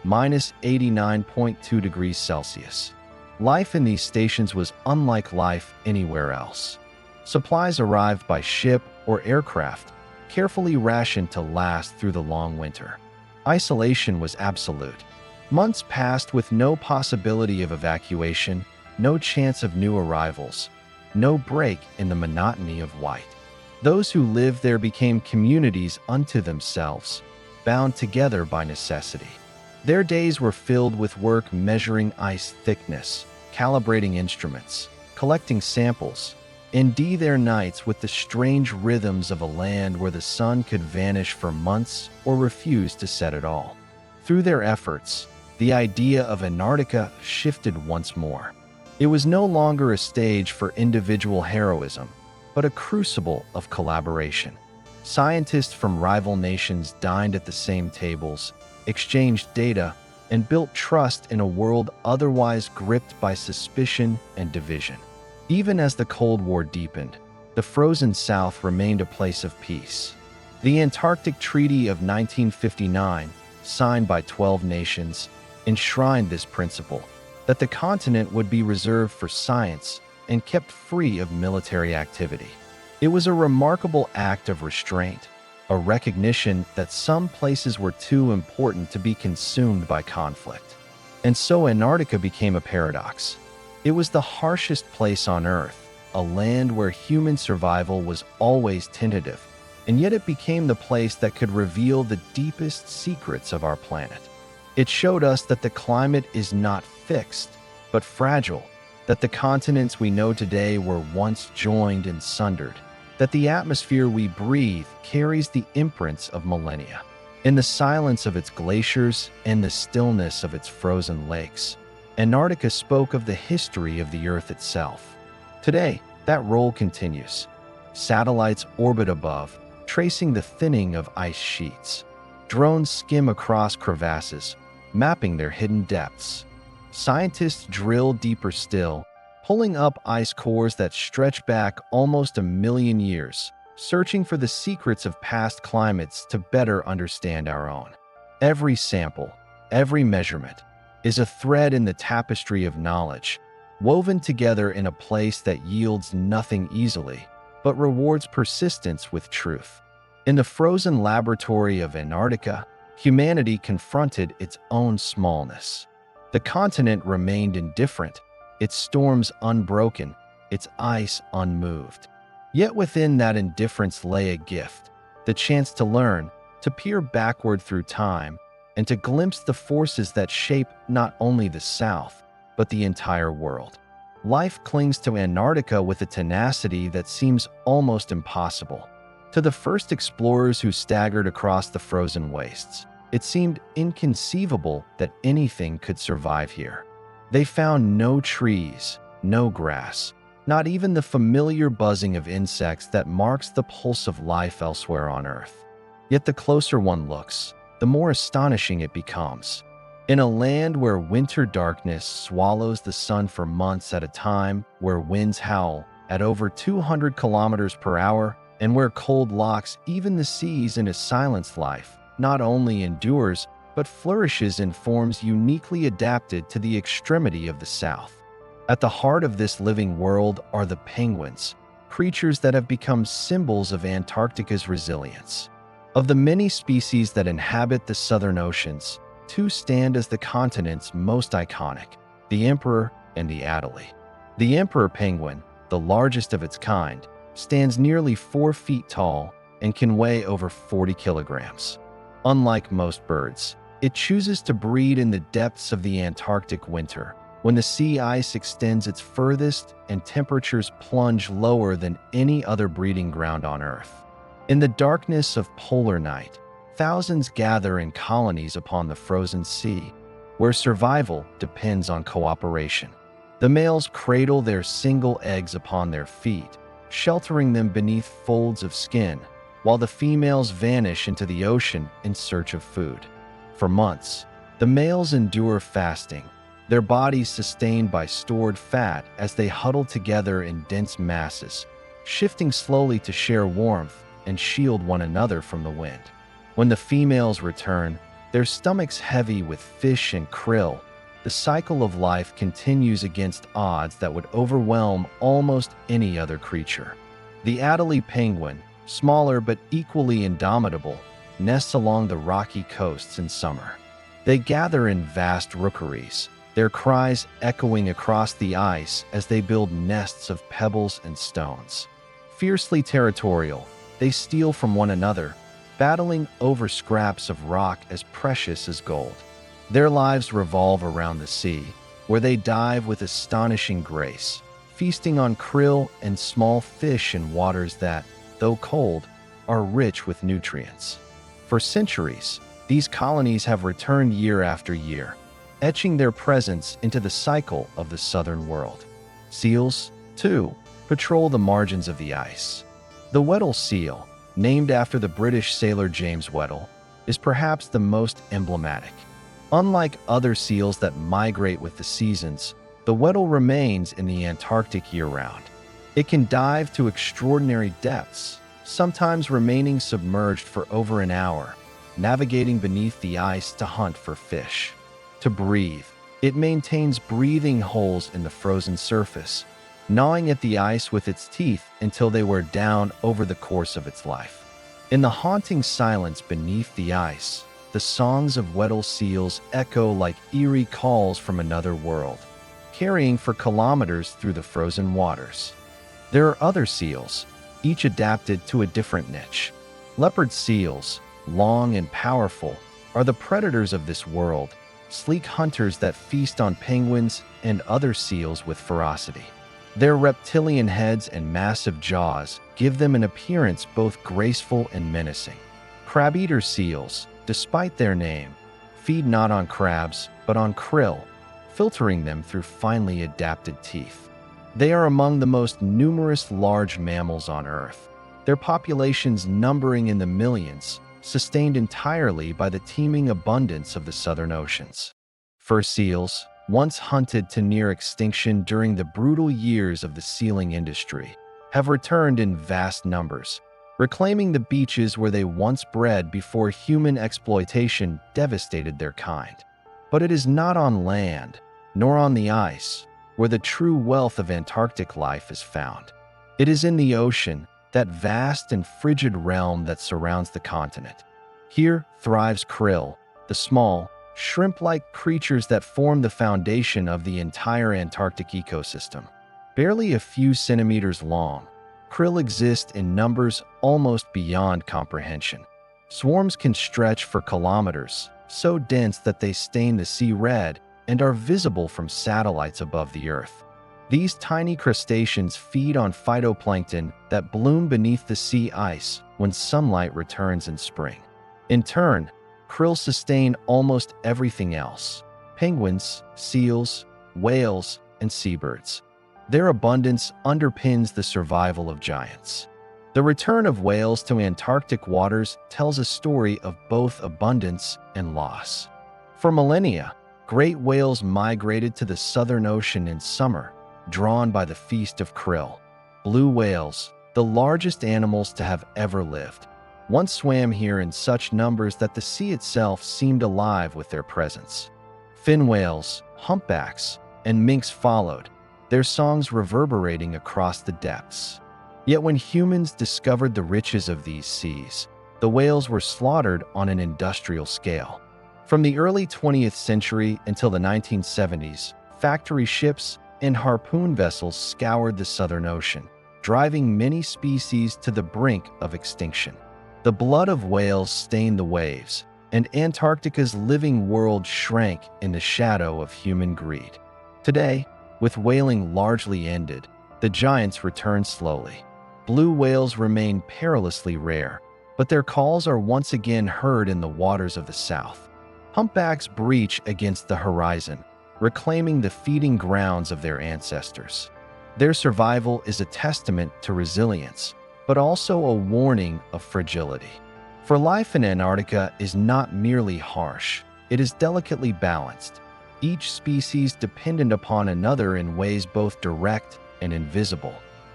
-89.2 degrees Celsius. Life in these stations was unlike life anywhere else. Supplies arrived by ship or aircraft, carefully rationed to last through the long winter. Isolation was absolute. Months passed with no possibility of evacuation, no chance of new arrivals, no break in the monotony of white. Those who lived there became communities unto themselves, bound together by necessity. Their days were filled with work measuring ice thickness, calibrating instruments, collecting samples, and their nights with the strange rhythms of a land where the sun could vanish for months or refuse to set at all. Through their efforts, the idea of Antarctica shifted once more. It was no longer a stage for individual heroism, but a crucible of collaboration. Scientists from rival nations dined at the same tables, exchanged data, and built trust in a world otherwise gripped by suspicion and division. Even as the Cold War deepened, the frozen South remained a place of peace. The Antarctic Treaty of 1959, signed by 12 nations, enshrined this principle, that the continent would be reserved for science and kept free of military activity. It was a remarkable act of restraint, a recognition that some places were too important to be consumed by conflict. And so Antarctica became a paradox. It was the harshest place on Earth, a land where human survival was always tentative, and yet it became the place that could reveal the deepest secrets of our planet. It showed us that the climate is not fixed, but fragile, that the continents we know today were once joined and sundered, that the atmosphere we breathe carries the imprints of millennia. In the silence of its glaciers and the stillness of its frozen lakes, Antarctica spoke of the history of the Earth itself. Today, that role continues. Satellites orbit above, tracing the thinning of ice sheets. Drones skim across crevasses, mapping their hidden depths. Scientists drill deeper still, pulling up ice cores that stretch back almost 1 million years, searching for the secrets of past climates to better understand our own. Every sample, every measurement, is a thread in the tapestry of knowledge, woven together in a place that yields nothing easily, but rewards persistence with truth. In the frozen laboratory of Antarctica, humanity confronted its own smallness. The continent remained indifferent, its storms unbroken, its ice unmoved. Yet within that indifference lay a gift, the chance to learn, to peer backward through time, and to glimpse the forces that shape not only the South, but the entire world. Life clings to Antarctica with a tenacity that seems almost impossible. To the first explorers who staggered across the frozen wastes, it seemed inconceivable that anything could survive here. They found no trees, no grass, not even the familiar buzzing of insects that marks the pulse of life elsewhere on Earth. Yet the closer one looks, the more astonishing it becomes. In a land where winter darkness swallows the sun for months at a time, where winds howl at over 200 kilometers per hour, and where cold locks even the seas into silence, life not only endures, but flourishes in forms uniquely adapted to the extremity of the South. At the heart of this living world are the penguins, creatures that have become symbols of Antarctica's resilience. Of the many species that inhabit the southern oceans, two stand as the continent's most iconic, the emperor and the Adelie. The emperor penguin, the largest of its kind, stands nearly 4 feet tall and can weigh over 40 kilograms. Unlike most birds, it chooses to breed in the depths of the Antarctic winter, when the sea ice extends its furthest and temperatures plunge lower than any other breeding ground on Earth. In the darkness of polar night, thousands gather in colonies upon the frozen sea, where survival depends on cooperation. The males cradle their single eggs upon their feet, sheltering them beneath folds of skin, while the females vanish into the ocean in search of food. For months, the males endure fasting, their bodies sustained by stored fat as they huddle together in dense masses, shifting slowly to share warmth and shield one another from the wind. When the females return, their stomachs heavy with fish and krill, the cycle of life continues against odds that would overwhelm almost any other creature. The Adelie penguin, smaller but equally indomitable, nests along the rocky coasts in summer. They gather in vast rookeries, their cries echoing across the ice as they build nests of pebbles and stones. Fiercely territorial, they steal from one another, battling over scraps of rock as precious as gold. Their lives revolve around the sea, where they dive with astonishing grace, feasting on krill and small fish in waters that, though cold, are rich with nutrients. For centuries, these colonies have returned year after year, etching their presence into the cycle of the southern world. Seals, too, patrol the margins of the ice. The Weddell seal, named after the British sailor James Weddell, is perhaps the most emblematic. Unlike other seals that migrate with the seasons, the Weddell remains in the Antarctic year-round. It can dive to extraordinary depths, sometimes remaining submerged for over an hour, navigating beneath the ice to hunt for fish. To breathe, it maintains breathing holes in the frozen surface, gnawing at the ice with its teeth until they wear down over the course of its life. In the haunting silence beneath the ice, the songs of Weddell seals echo like eerie calls from another world, carrying for kilometers through the frozen waters. There are other seals, each adapted to a different niche. Leopard seals, long and powerful, are the predators of this world, sleek hunters that feast on penguins and other seals with ferocity. Their reptilian heads and massive jaws give them an appearance both graceful and menacing. Crab-eater seals, despite their name, feed not on crabs, but on krill, filtering them through finely adapted teeth. They are among the most numerous large mammals on Earth, their populations numbering in the millions, sustained entirely by the teeming abundance of the southern oceans. Fur seals, once hunted to near extinction during the brutal years of the sealing industry, have returned in vast numbers, reclaiming the beaches where they once bred before human exploitation devastated their kind. But it is not on land, nor on the ice, where the true wealth of Antarctic life is found. It is in the ocean, that vast and frigid realm that surrounds the continent. Here thrives krill, the small, shrimp-like creatures that form the foundation of the entire Antarctic ecosystem. Barely a few centimeters long, krill exist in numbers almost beyond comprehension. Swarms can stretch for kilometers, so dense that they stain the sea red and are visible from satellites above the Earth. These tiny crustaceans feed on phytoplankton that bloom beneath the sea ice when sunlight returns in spring. In turn, krill sustain almost everything else: penguins, seals, whales, and seabirds. Their abundance underpins the survival of giants. The return of whales to Antarctic waters tells a story of both abundance and loss. For millennia, great whales migrated to the Southern Ocean in summer, drawn by the feast of krill. Blue whales, the largest animals to have ever lived, once swam here in such numbers that the sea itself seemed alive with their presence. Fin whales, humpbacks, and minks followed, their songs reverberating across the depths. Yet when humans discovered the riches of these seas, the whales were slaughtered on an industrial scale. From the early 20th century until the 1970s, factory ships and harpoon vessels scoured the Southern Ocean, driving many species to the brink of extinction. The blood of whales stained the waves, and Antarctica's living world shrank in the shadow of human greed. Today, with whaling largely ended, the giants return slowly. Blue whales remain perilously rare, but their calls are once again heard in the waters of the South. Humpbacks breach against the horizon, reclaiming the feeding grounds of their ancestors. Their survival is a testament to resilience, but also a warning of fragility. For life in Antarctica is not merely harsh, it is delicately balanced, each species dependent upon another in ways both direct and invisible.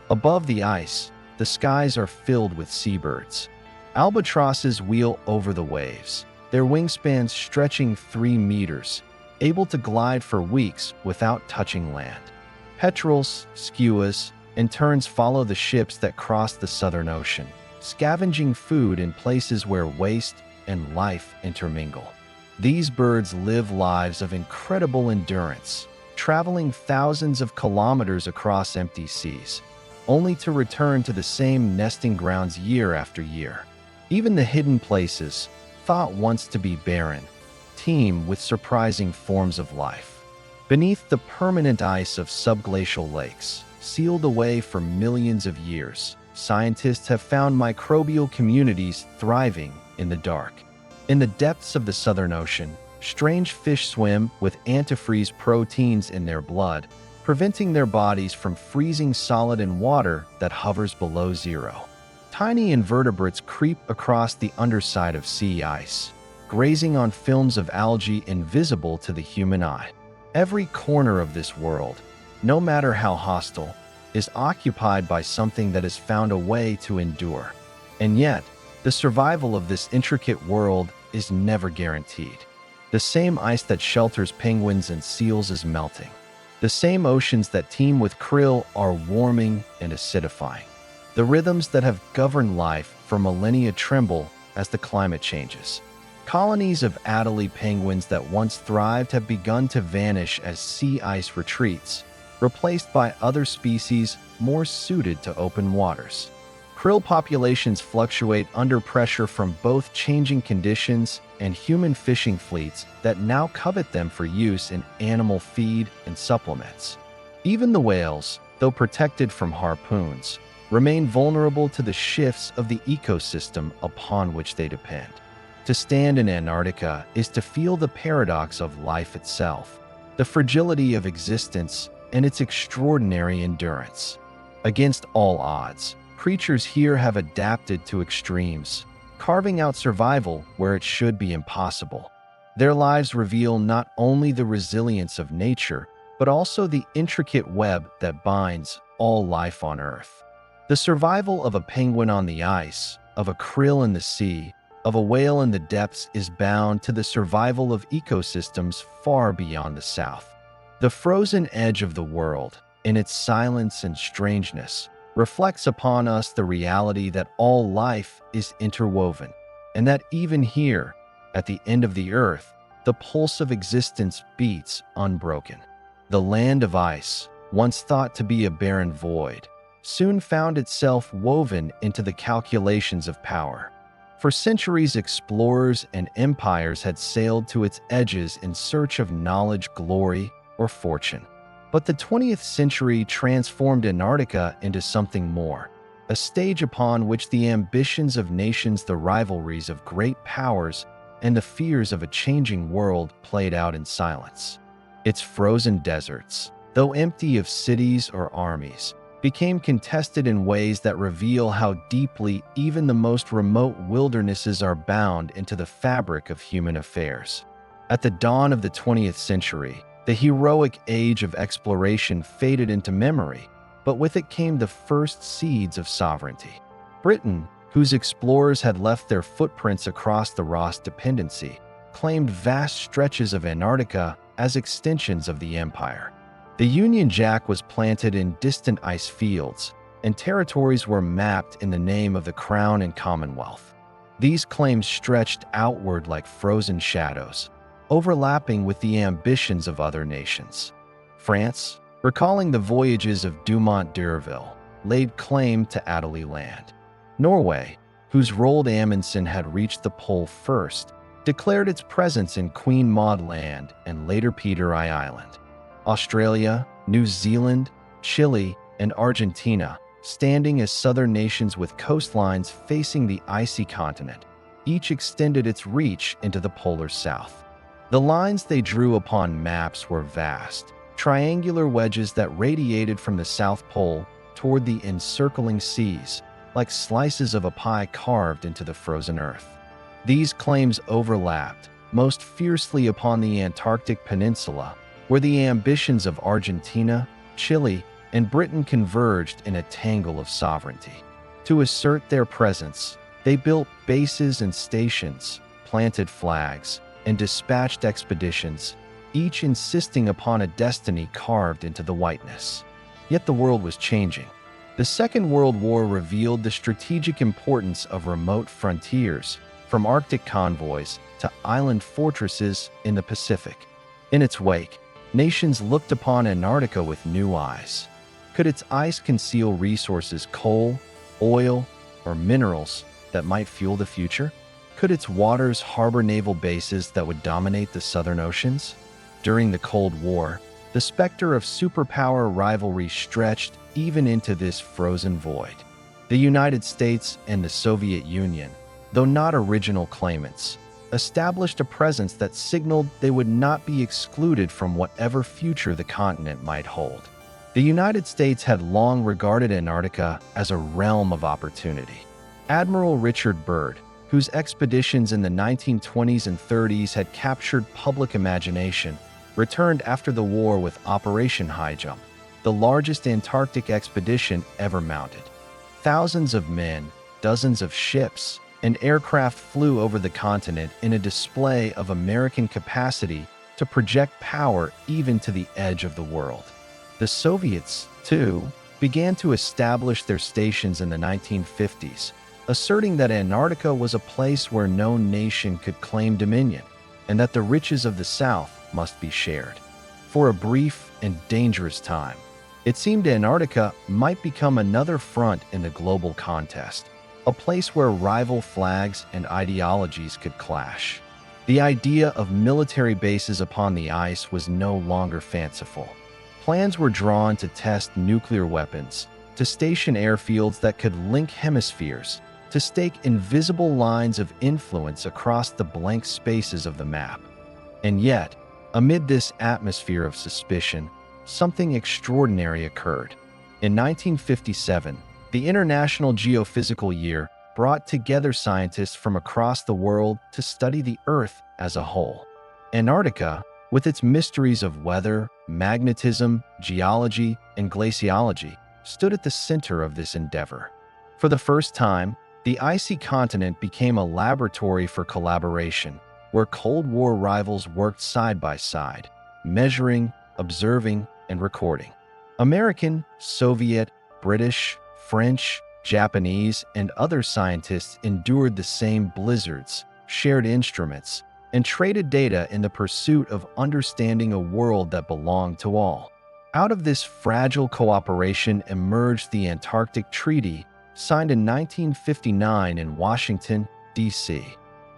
Above the ice, the skies are filled with seabirds. Albatrosses wheel over the waves, their wingspans stretching 3 meters, able to glide for weeks without touching land. Petrels, skuas, and terns follow the ships that cross the Southern Ocean, scavenging food in places where waste and life intermingle. These birds live lives of incredible endurance, traveling thousands of kilometers across empty seas, only to return to the same nesting grounds year after year. Even the hidden places, thought once to be barren, teem with surprising forms of life. Beneath the permanent ice of subglacial lakes, sealed away for millions of years, scientists have found microbial communities thriving in the dark. In the depths of the Southern Ocean, strange fish swim with antifreeze proteins in their blood, preventing their bodies from freezing solid in water that hovers below zero. Tiny invertebrates creep across the underside of sea ice, grazing on films of algae invisible to the human eye. Every corner of this world, no matter how hostile, is occupied by something that has found a way to endure. And yet, the survival of this intricate world is never guaranteed. The same ice that shelters penguins and seals is melting. The same oceans that teem with krill are warming and acidifying. The rhythms that have governed life for millennia tremble as the climate changes. Colonies of Adelie penguins that once thrived have begun to vanish as sea ice retreats, replaced by other species more suited to open waters. Krill populations fluctuate under pressure from both changing conditions and human fishing fleets that now covet them for use in animal feed and supplements. Even the whales, though protected from harpoons, remain vulnerable to the shifts of the ecosystem upon which they depend. To stand in Antarctica is to feel the paradox of life itself, the fragility of existence, and its extraordinary endurance. Against all odds, creatures here have adapted to extremes, carving out survival where it should be impossible. Their lives reveal not only the resilience of nature, but also the intricate web that binds all life on Earth. The survival of a penguin on the ice, of a krill in the sea, of a whale in the depths is bound to the survival of ecosystems far beyond the South. The frozen edge of the world, in its silence and strangeness, reflects upon us the reality that all life is interwoven, and that even here, at the end of the earth, the pulse of existence beats unbroken. The land of ice, once thought to be a barren void, soon found itself woven into the calculations of power. For centuries, explorers and empires had sailed to its edges in search of knowledge, glory, or fortune. But the 20th century transformed Antarctica into something more, a stage upon which the ambitions of nations, the rivalries of great powers, and the fears of a changing world played out in silence. Its frozen deserts, though empty of cities or armies, became contested in ways that reveal how deeply even the most remote wildernesses are bound into the fabric of human affairs. At the dawn of the 20th century, the heroic age of exploration faded into memory, but with it came the first seeds of sovereignty. Britain, whose explorers had left their footprints across the Ross Dependency, claimed vast stretches of Antarctica as extensions of the empire. The Union Jack was planted in distant ice fields, and territories were mapped in the name of the Crown and Commonwealth. These claims stretched outward like frozen shadows, overlapping with the ambitions of other nations. France, recalling the voyages of Dumont d'Urville, laid claim to Adelie Land. Norway, whose Roald Amundsen had reached the pole first, declared its presence in Queen Maud Land and later Peter I Island. Australia, New Zealand, Chile, and Argentina, standing as southern nations with coastlines facing the icy continent, each extended its reach into the polar south. The lines they drew upon maps were vast, triangular wedges that radiated from the South Pole toward the encircling seas, like slices of a pie carved into the frozen earth. These claims overlapped, most fiercely upon the Antarctic Peninsula, where the ambitions of Argentina, Chile, and Britain converged in a tangle of sovereignty. To assert their presence, they built bases and stations, planted flags, and dispatched expeditions, each insisting upon a destiny carved into the whiteness. Yet the world was changing. The Second World War revealed the strategic importance of remote frontiers, from Arctic convoys to island fortresses in the Pacific. In its wake, nations looked upon Antarctica with new eyes. Could its ice conceal resources, coal, oil, or minerals that might fuel the future? Could its waters harbor naval bases that would dominate the southern oceans? During the Cold War, the specter of superpower rivalry stretched even into this frozen void. The United States and the Soviet Union, though not original claimants, established a presence that signaled they would not be excluded from whatever future the continent might hold. The United States had long regarded Antarctica as a realm of opportunity. Admiral Richard Byrd, whose expeditions in the 1920s and 30s had captured public imagination, returned after the war with Operation High Jump, the largest Antarctic expedition ever mounted. Thousands of men, dozens of ships, and aircraft flew over the continent in a display of American capacity to project power even to the edge of the world. The Soviets, too, began to establish their stations in the 1950s, asserting that Antarctica was a place where no nation could claim dominion, and that the riches of the South must be shared. For a brief and dangerous time, it seemed Antarctica might become another front in the global contest, a place where rival flags and ideologies could clash. The idea of military bases upon the ice was no longer fanciful. Plans were drawn to test nuclear weapons, to station airfields that could link hemispheres, to stake invisible lines of influence across the blank spaces of the map. And yet, amid this atmosphere of suspicion, something extraordinary occurred. In 1957, the International Geophysical Year brought together scientists from across the world to study the Earth as a whole. Antarctica, with its mysteries of weather, magnetism, geology, and glaciology, stood at the center of this endeavor. For the first time, the icy continent became a laboratory for collaboration, where Cold War rivals worked side by side, measuring, observing, and recording. American, Soviet, British, French, Japanese, and other scientists endured the same blizzards, shared instruments, and traded data in the pursuit of understanding a world that belonged to all. Out of this fragile cooperation emerged the Antarctic Treaty, signed in 1959 in Washington, D.C.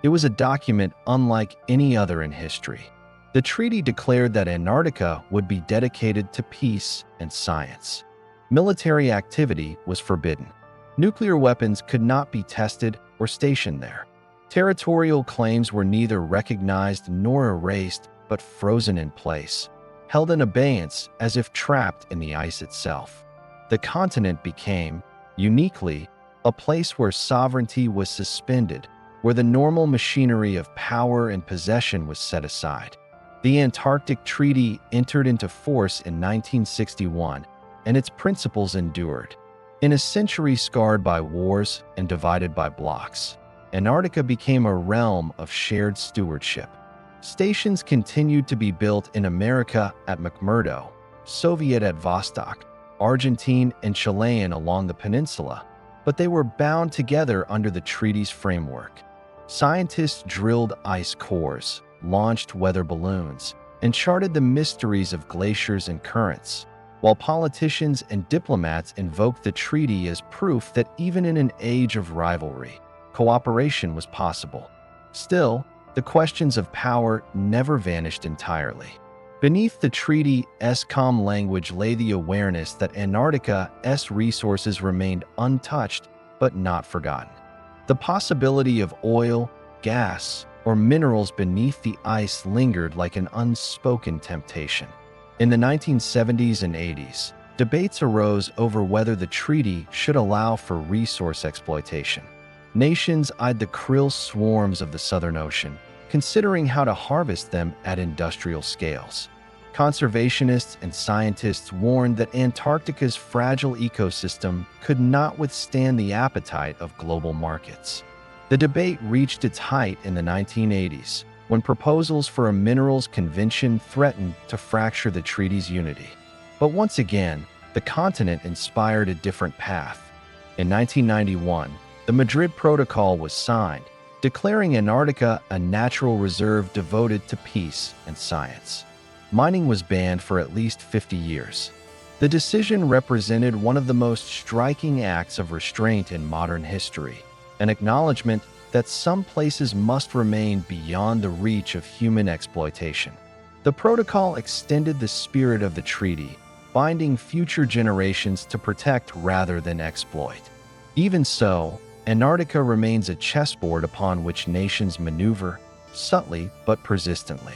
It was a document unlike any other in history. The treaty declared that Antarctica would be dedicated to peace and science. Military activity was forbidden. Nuclear weapons could not be tested or stationed there. Territorial claims were neither recognized nor erased, but frozen in place, held in abeyance as if trapped in the ice itself. The continent became, uniquely, a place where sovereignty was suspended, where the normal machinery of power and possession was set aside. The Antarctic Treaty entered into force in 1961, and its principles endured. In a century scarred by wars and divided by blocks, Antarctica became a realm of shared stewardship. Stations continued to be built in America at McMurdo, Soviet at Vostok, Argentine and Chilean along the peninsula, but they were bound together under the treaty's framework. Scientists drilled ice cores, launched weather balloons, and charted the mysteries of glaciers and currents, while politicians and diplomats invoked the treaty as proof that even in an age of rivalry, cooperation was possible. Still, the questions of power never vanished entirely. Beneath the treaty's calm language lay the awareness that Antarctica's resources remained untouched but not forgotten. The possibility of oil, gas, or minerals beneath the ice lingered like an unspoken temptation. In the 1970s and 80s, debates arose over whether the treaty should allow for resource exploitation. Nations eyed the krill swarms of the Southern Ocean, considering how to harvest them at industrial scales. Conservationists and scientists warned that Antarctica's fragile ecosystem could not withstand the appetite of global markets. The debate reached its height in the 1980s, when proposals for a minerals convention threatened to fracture the treaty's unity. But once again, the continent inspired a different path. In 1991, the Madrid Protocol was signed, declaring Antarctica a natural reserve devoted to peace and science. Mining was banned for at least 50 years. The decision represented one of the most striking acts of restraint in modern history, an acknowledgement that some places must remain beyond the reach of human exploitation. The protocol extended the spirit of the treaty, binding future generations to protect rather than exploit. Even so, Antarctica remains a chessboard upon which nations maneuver, subtly but persistently.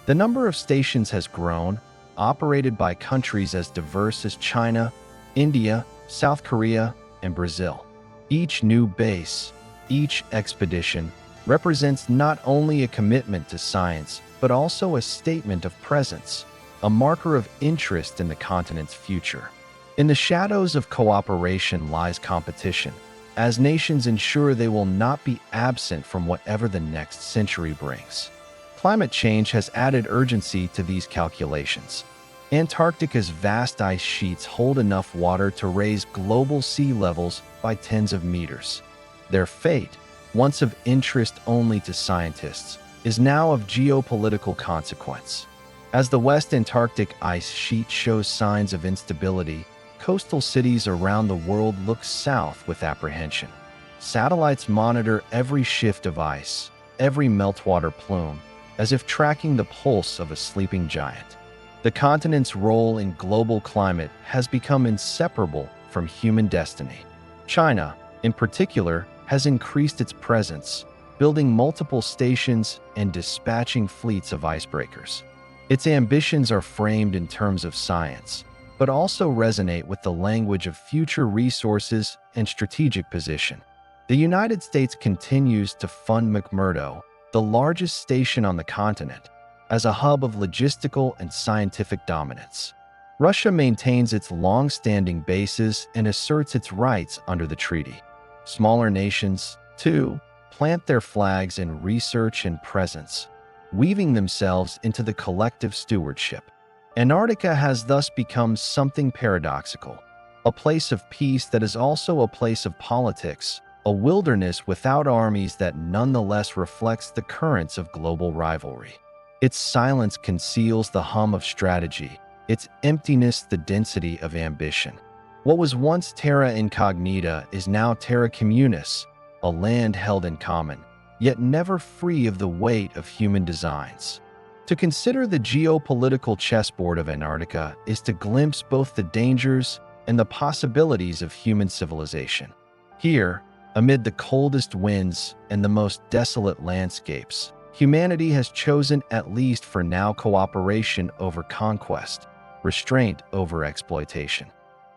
The number of stations has grown, operated by countries as diverse as China, India, South Korea, and Brazil. Each new base, each expedition, represents not only a commitment to science, but also a statement of presence, a marker of interest in the continent's future. In the shadows of cooperation lies competition, as nations ensure they will not be absent from whatever the next century brings. Climate change has added urgency to these calculations. Antarctica's vast ice sheets hold enough water to raise global sea levels by tens of meters. Their fate, once of interest only to scientists, is now of geopolitical consequence. As the West Antarctic ice sheet shows signs of instability, coastal cities around the world look south with apprehension. Satellites monitor every shift of ice, every meltwater plume, as if tracking the pulse of a sleeping giant. The continent's role in global climate has become inseparable from human destiny. China, in particular, has increased its presence, building multiple stations and dispatching fleets of icebreakers. Its ambitions are framed in terms of science, but also resonate with the language of future resources and strategic position. The United States continues to fund McMurdo, the largest station on the continent, as a hub of logistical and scientific dominance. Russia maintains its long-standing bases and asserts its rights under the treaty. Smaller nations, too, plant their flags in research and presence, weaving themselves into the collective stewardship. Antarctica has thus become something paradoxical, a place of peace that is also a place of politics, a wilderness without armies that nonetheless reflects the currents of global rivalry. Its silence conceals the hum of strategy, its emptiness the density of ambition. What was once Terra Incognita is now Terra Communis, a land held in common, yet never free of the weight of human designs. To consider the geopolitical chessboard of Antarctica is to glimpse both the dangers and the possibilities of human civilization. Here, amid the coldest winds and the most desolate landscapes, humanity has chosen, at least for now, cooperation over conquest, restraint over exploitation.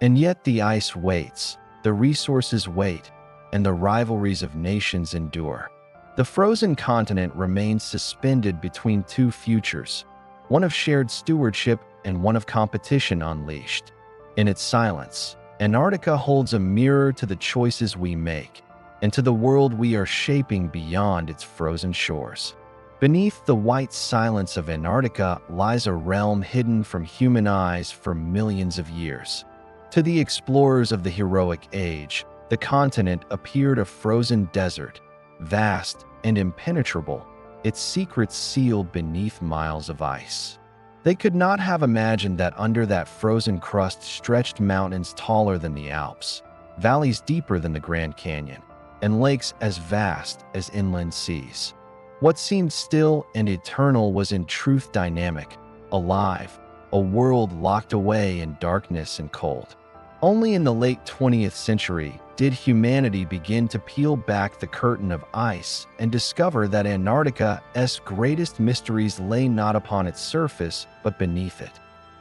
And yet the ice waits, the resources wait, and the rivalries of nations endure. The frozen continent remains suspended between two futures, one of shared stewardship and one of competition unleashed. In its silence, Antarctica holds a mirror to the choices we make and to the world we are shaping beyond its frozen shores. Beneath the white silence of Antarctica lies a realm hidden from human eyes for millions of years. To the explorers of the heroic age, the continent appeared a frozen desert, vast and impenetrable, its secrets sealed beneath miles of ice. They could not have imagined that under that frozen crust stretched mountains taller than the Alps, valleys deeper than the Grand Canyon, and lakes as vast as inland seas. What seemed still and eternal was in truth dynamic, alive, a world locked away in darkness and cold. Only in the late 20th century did humanity begin to peel back the curtain of ice and discover that Antarctica's greatest mysteries lay not upon its surface, but beneath it.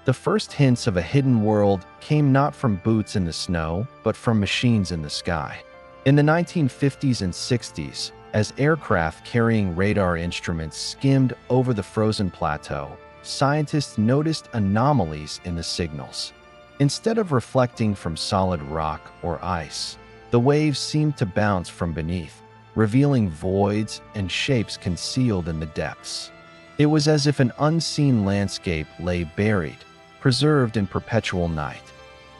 The first hints of a hidden world came not from boots in the snow, but from machines in the sky. In the 1950s and 60s, as aircraft carrying radar instruments skimmed over the frozen plateau, scientists noticed anomalies in the signals. Instead of reflecting from solid rock or ice, the waves seemed to bounce from beneath, revealing voids and shapes concealed in the depths. It was as if an unseen landscape lay buried, preserved in perpetual night.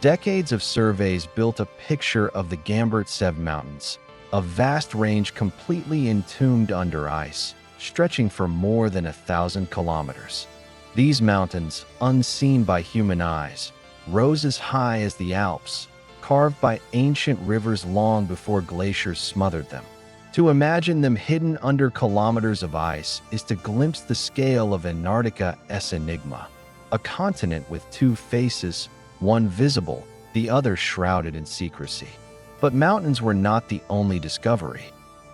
Decades of surveys built a picture of the Gamburtsev Mountains, a vast range completely entombed under ice, stretching for more than 1,000 kilometers. These mountains, unseen by human eyes, rose as high as the Alps, carved by ancient rivers long before glaciers smothered them. To imagine them hidden under kilometers of ice is to glimpse the scale of Antarctica's enigma, a continent with two faces, one visible, the other shrouded in secrecy. But mountains were not the only discovery.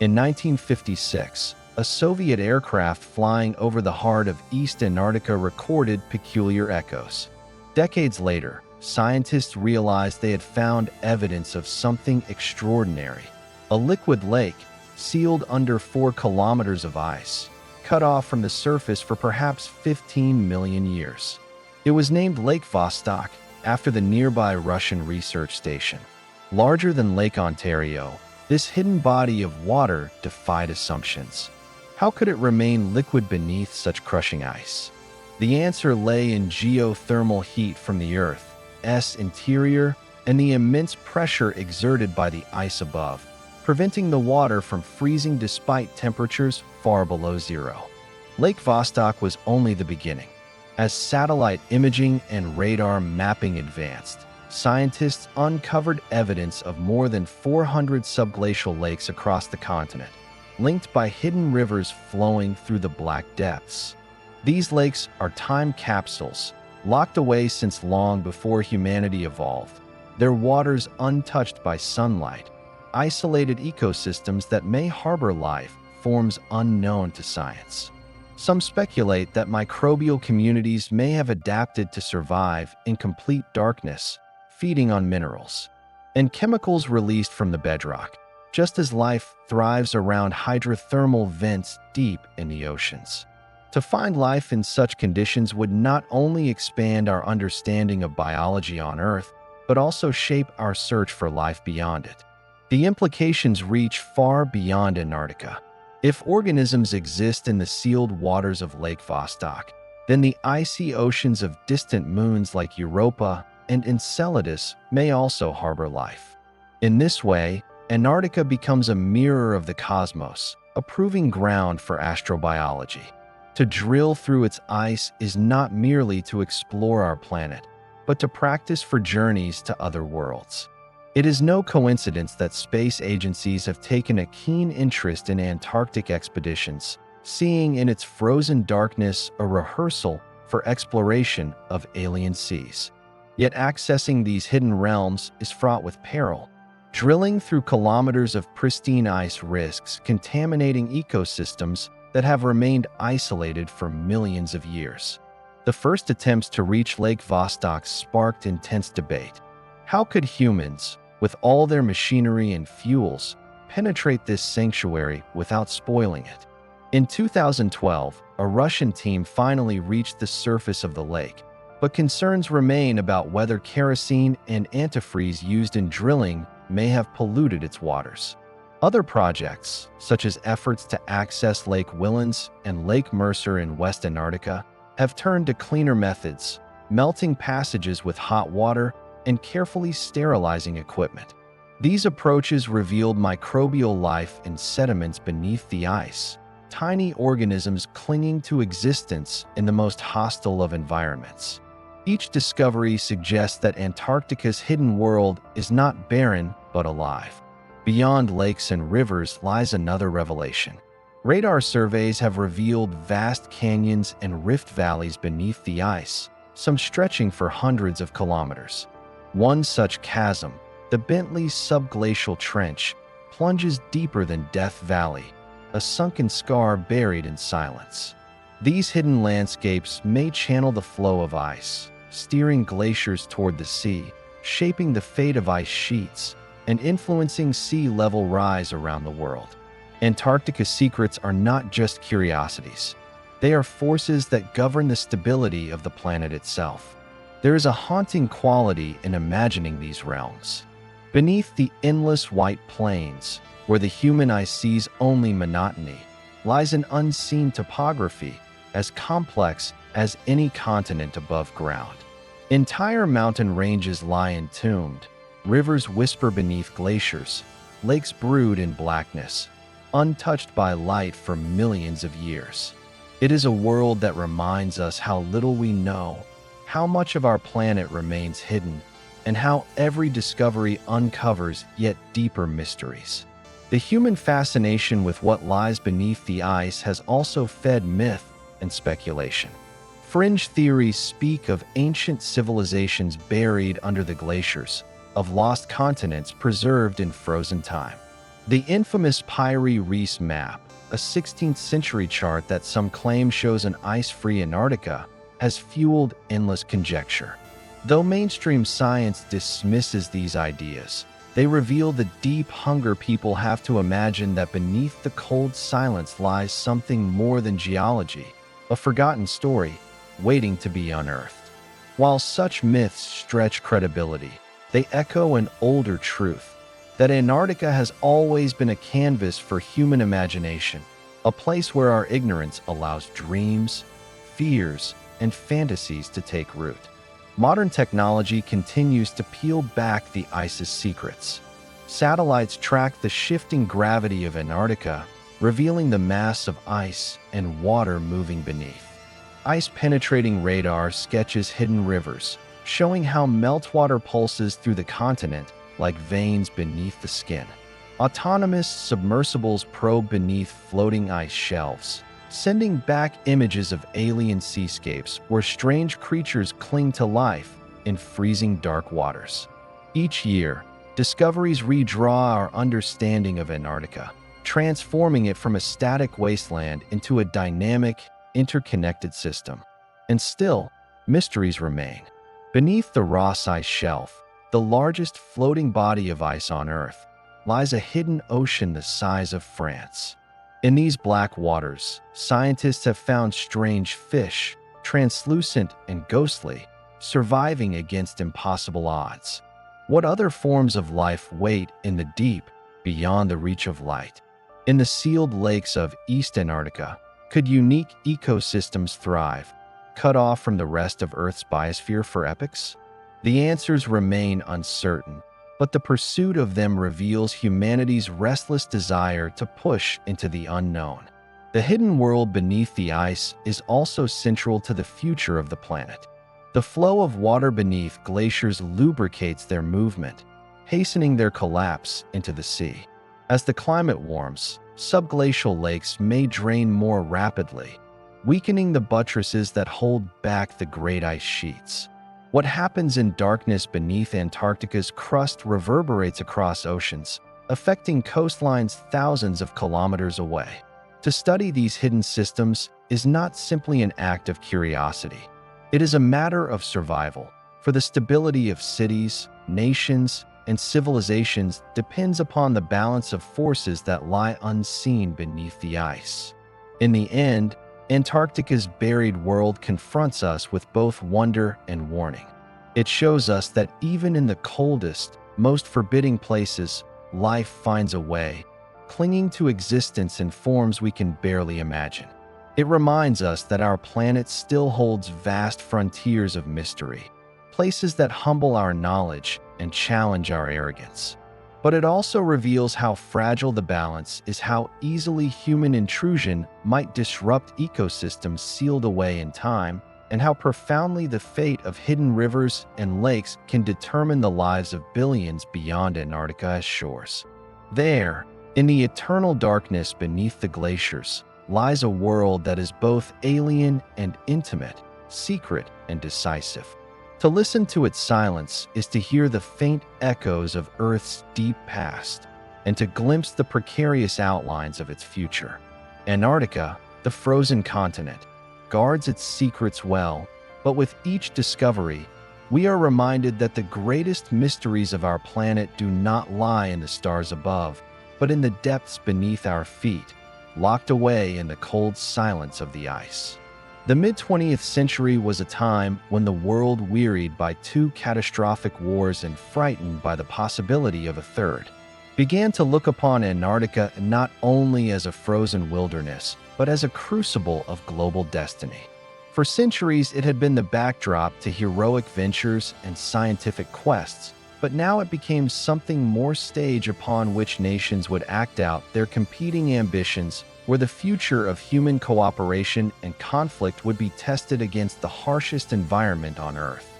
In 1956, a Soviet aircraft flying over the heart of East Antarctica recorded peculiar echoes. Decades later, scientists realized they had found evidence of something extraordinary: a liquid lake sealed under 4 kilometers of ice, cut off from the surface for perhaps 15 million years. It was named Lake Vostok after the nearby Russian research station. Larger than Lake Ontario, this hidden body of water defied assumptions. How could it remain liquid beneath such crushing ice? The answer lay in geothermal heat from the Earth's interior and the immense pressure exerted by the ice above, preventing the water from freezing despite temperatures far below zero. Lake Vostok was only the beginning. As satellite imaging and radar mapping advanced, scientists uncovered evidence of more than 400 subglacial lakes across the continent, linked by hidden rivers flowing through the black depths. These lakes are time capsules, locked away since long before humanity evolved, their waters untouched by sunlight, isolated ecosystems that may harbor life, forms unknown to science. Some speculate that microbial communities may have adapted to survive in complete darkness, feeding on minerals and chemicals released from the bedrock, just as life thrives around hydrothermal vents deep in the oceans. To find life in such conditions would not only expand our understanding of biology on Earth, but also shape our search for life beyond it. The implications reach far beyond Antarctica. If organisms exist in the sealed waters of Lake Vostok, then the icy oceans of distant moons like Europa, and Enceladus may also harbor life. In this way, Antarctica becomes a mirror of the cosmos, a proving ground for astrobiology. To drill through its ice is not merely to explore our planet, but to practice for journeys to other worlds. It is no coincidence that space agencies have taken a keen interest in Antarctic expeditions, seeing in its frozen darkness a rehearsal for exploration of alien seas. Yet accessing these hidden realms is fraught with peril. Drilling through kilometers of pristine ice risks contaminating ecosystems that have remained isolated for millions of years. The first attempts to reach Lake Vostok sparked intense debate. How could humans, with all their machinery and fuels, penetrate this sanctuary without spoiling it? In 2012, a Russian team finally reached the surface of the lake, but concerns remain about whether kerosene and antifreeze used in drilling may have polluted its waters. Other projects, such as efforts to access Lake Whillans and Lake Mercer in West Antarctica, have turned to cleaner methods, melting passages with hot water and carefully sterilizing equipment. These approaches revealed microbial life in sediments beneath the ice, tiny organisms clinging to existence in the most hostile of environments. Each discovery suggests that Antarctica's hidden world is not barren but alive. Beyond lakes and rivers lies another revelation. Radar surveys have revealed vast canyons and rift valleys beneath the ice, some stretching for hundreds of kilometers. One such chasm, the Bentley Subglacial Trench, plunges deeper than Death Valley, a sunken scar buried in silence. These hidden landscapes may channel the flow of ice, steering glaciers toward the sea, shaping the fate of ice sheets, and influencing sea level rise around the world. Antarctica's secrets are not just curiosities. They are forces that govern the stability of the planet itself. There is a haunting quality in imagining these realms. Beneath the endless white plains, where the human eye sees only monotony, lies an unseen topography as complex as any continent above ground. Entire mountain ranges lie entombed, rivers whisper beneath glaciers, lakes brood in blackness, untouched by light for millions of years. It is a world that reminds us how little we know, how much of our planet remains hidden, and how every discovery uncovers yet deeper mysteries. The human fascination with what lies beneath the ice has also fed myth and speculation. Fringe theories speak of ancient civilizations buried under the glaciers, of lost continents preserved in frozen time. The infamous Piri Reis map, a 16th century chart that some claim shows an ice-free Antarctica, has fueled endless conjecture. Though mainstream science dismisses these ideas, they reveal the deep hunger people have to imagine that beneath the cold silence lies something more than geology, a forgotten story waiting to be unearthed. While such myths stretch credibility, they echo an older truth, that Antarctica has always been a canvas for human imagination, a place where our ignorance allows dreams, fears, and fantasies to take root. Modern technology continues to peel back the ice's secrets. Satellites track the shifting gravity of Antarctica, revealing the mass of ice and water moving beneath. Ice-penetrating radar sketches hidden rivers, showing how meltwater pulses through the continent like veins beneath the skin. Autonomous submersibles probe beneath floating ice shelves, sending back images of alien seascapes where strange creatures cling to life in freezing dark waters. Each year, discoveries redraw our understanding of Antarctica, transforming it from a static wasteland into a dynamic, interconnected system. And still, mysteries remain. Beneath the Ross Ice Shelf, the largest floating body of ice on Earth, lies a hidden ocean the size of France. In these black waters, scientists have found strange fish, translucent and ghostly, surviving against impossible odds. What other forms of life wait in the deep, beyond the reach of light? In the sealed lakes of East Antarctica, could unique ecosystems thrive, cut off from the rest of Earth's biosphere for epochs? The answers remain uncertain, but the pursuit of them reveals humanity's restless desire to push into the unknown. The hidden world beneath the ice is also central to the future of the planet. The flow of water beneath glaciers lubricates their movement, hastening their collapse into the sea. As the climate warms, subglacial lakes may drain more rapidly, weakening the buttresses that hold back the great ice sheets. What happens in darkness beneath Antarctica's crust reverberates across oceans, affecting coastlines thousands of kilometers away. To study these hidden systems is not simply an act of curiosity. It is a matter of survival, for the stability of cities, nations, and civilizations depends upon the balance of forces that lie unseen beneath the ice. In the end, Antarctica's buried world confronts us with both wonder and warning. It shows us that even in the coldest, most forbidding places, life finds a way, clinging to existence in forms we can barely imagine. It reminds us that our planet still holds vast frontiers of mystery, places that humble our knowledge and challenge our arrogance. But it also reveals how fragile the balance is, how easily human intrusion might disrupt ecosystems sealed away in time, and how profoundly the fate of hidden rivers and lakes can determine the lives of billions beyond Antarctica's shores. There, in the eternal darkness beneath the glaciers, lies a world that is both alien and intimate, secret and decisive. To listen to its silence is to hear the faint echoes of Earth's deep past, and to glimpse the precarious outlines of its future. Antarctica, the frozen continent, guards its secrets well, but with each discovery, we are reminded that the greatest mysteries of our planet do not lie in the stars above, but in the depths beneath our feet, locked away in the cold silence of the ice. The mid-20th century was a time when the world, wearied by two catastrophic wars and frightened by the possibility of a third, began to look upon Antarctica not only as a frozen wilderness, but as a crucible of global destiny. For centuries, it had been the backdrop to heroic ventures and scientific quests, but now it became something more stage upon which nations would act out their competing ambitions, where the future of human cooperation and conflict would be tested against the harshest environment on Earth.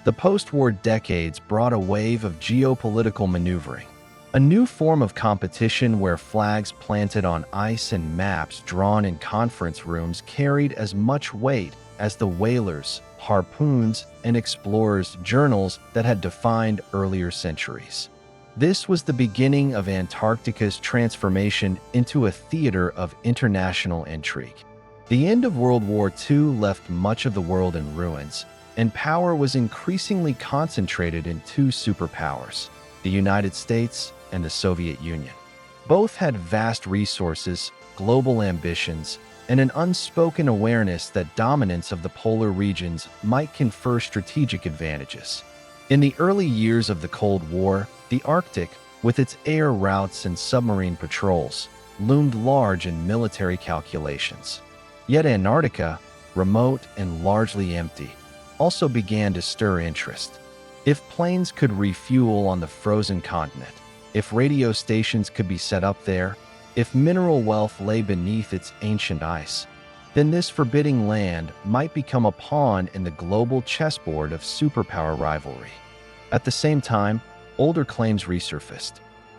The post-war decades brought a wave of geopolitical maneuvering, a new form of competition where flags planted on ice and maps drawn in conference rooms carried as much weight as the whalers, harpoons, and explorers' journals that had defined earlier centuries. This was the beginning of Antarctica's transformation into a theater of international intrigue. The end of World War II left much of the world in ruins, and power was increasingly concentrated in two superpowers, the United States and the Soviet Union. Both had vast resources, global ambitions, and an unspoken awareness that dominance of the polar regions might confer strategic advantages. In the early years of the Cold War, the Arctic, with its air routes and submarine patrols, loomed large in military calculations. Yet Antarctica, remote and largely empty, also began to stir interest. If planes could refuel on the frozen continent, if radio stations could be set up there, if mineral wealth lay beneath its ancient ice, then this forbidding land might become a pawn in the global chessboard of superpower rivalry. At the same time, older claims resurfaced.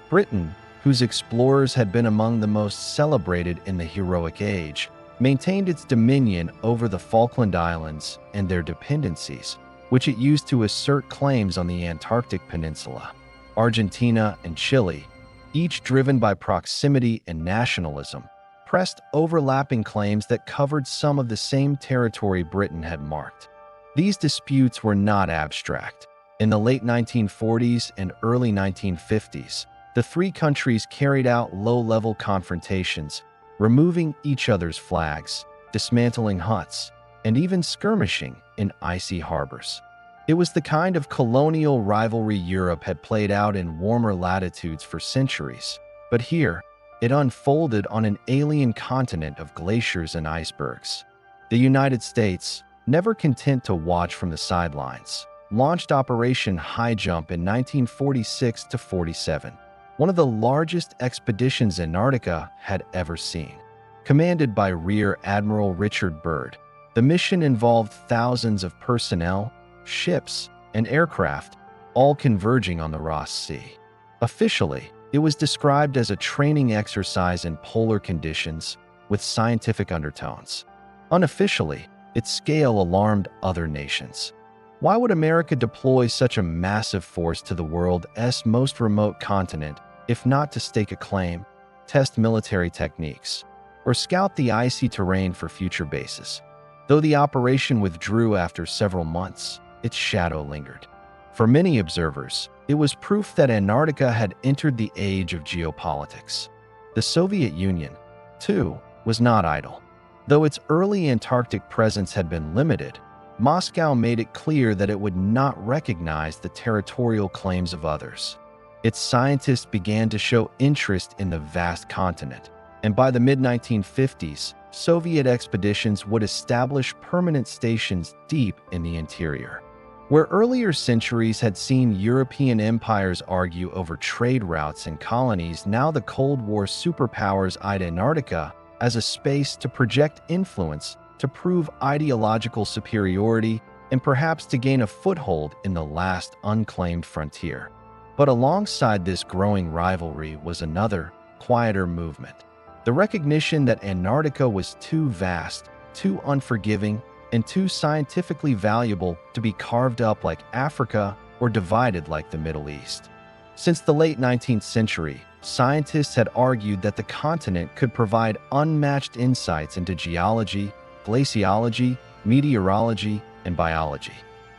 Britain, whose explorers had been among the most celebrated in the heroic age, maintained its dominion over the Falkland Islands and their dependencies, which it used to assert claims on the Antarctic Peninsula. Argentina and Chile, each driven by proximity and nationalism, pressed overlapping claims that covered some of the same territory Britain had marked. These disputes were not abstract. In the late 1940s and early 1950s, the three countries carried out low-level confrontations, removing each other's flags, dismantling huts, and even skirmishing in icy harbors. It was the kind of colonial rivalry Europe had played out in warmer latitudes for centuries, but here, it unfolded on an alien continent of glaciers and icebergs. The United States, never content to watch from the sidelines, launched Operation High Jump in 1946 to 47, one of the largest expeditions Antarctica had ever seen. Commanded by Rear Admiral Richard Byrd, the mission involved thousands of personnel, ships, and aircraft, all converging on the Ross Sea. Officially, it was described as a training exercise in polar conditions with scientific undertones. Unofficially, its scale alarmed other nations. Why would America deploy such a massive force to the world's most remote continent if not to stake a claim, test military techniques, or scout the icy terrain for future bases? Though the operation withdrew after several months, its shadow lingered. For many observers, it was proof that Antarctica had entered the age of geopolitics. The Soviet Union, too, was not idle. Though its early Antarctic presence had been limited, Moscow made it clear that it would not recognize the territorial claims of others. Its scientists began to show interest in the vast continent, and by the mid-1950s, Soviet expeditions would establish permanent stations deep in the interior. Where earlier centuries had seen European empires argue over trade routes and colonies, now the Cold War superpowers eyed Antarctica as a space to project influence, to prove ideological superiority, and perhaps to gain a foothold in the last unclaimed frontier. But alongside this growing rivalry was another, quieter movement. The recognition that Antarctica was too vast, too unforgiving, and too scientifically valuable to be carved up like Africa or divided like the Middle East. Since the late 19th century, scientists had argued that the continent could provide unmatched insights into geology, glaciology, meteorology, and biology.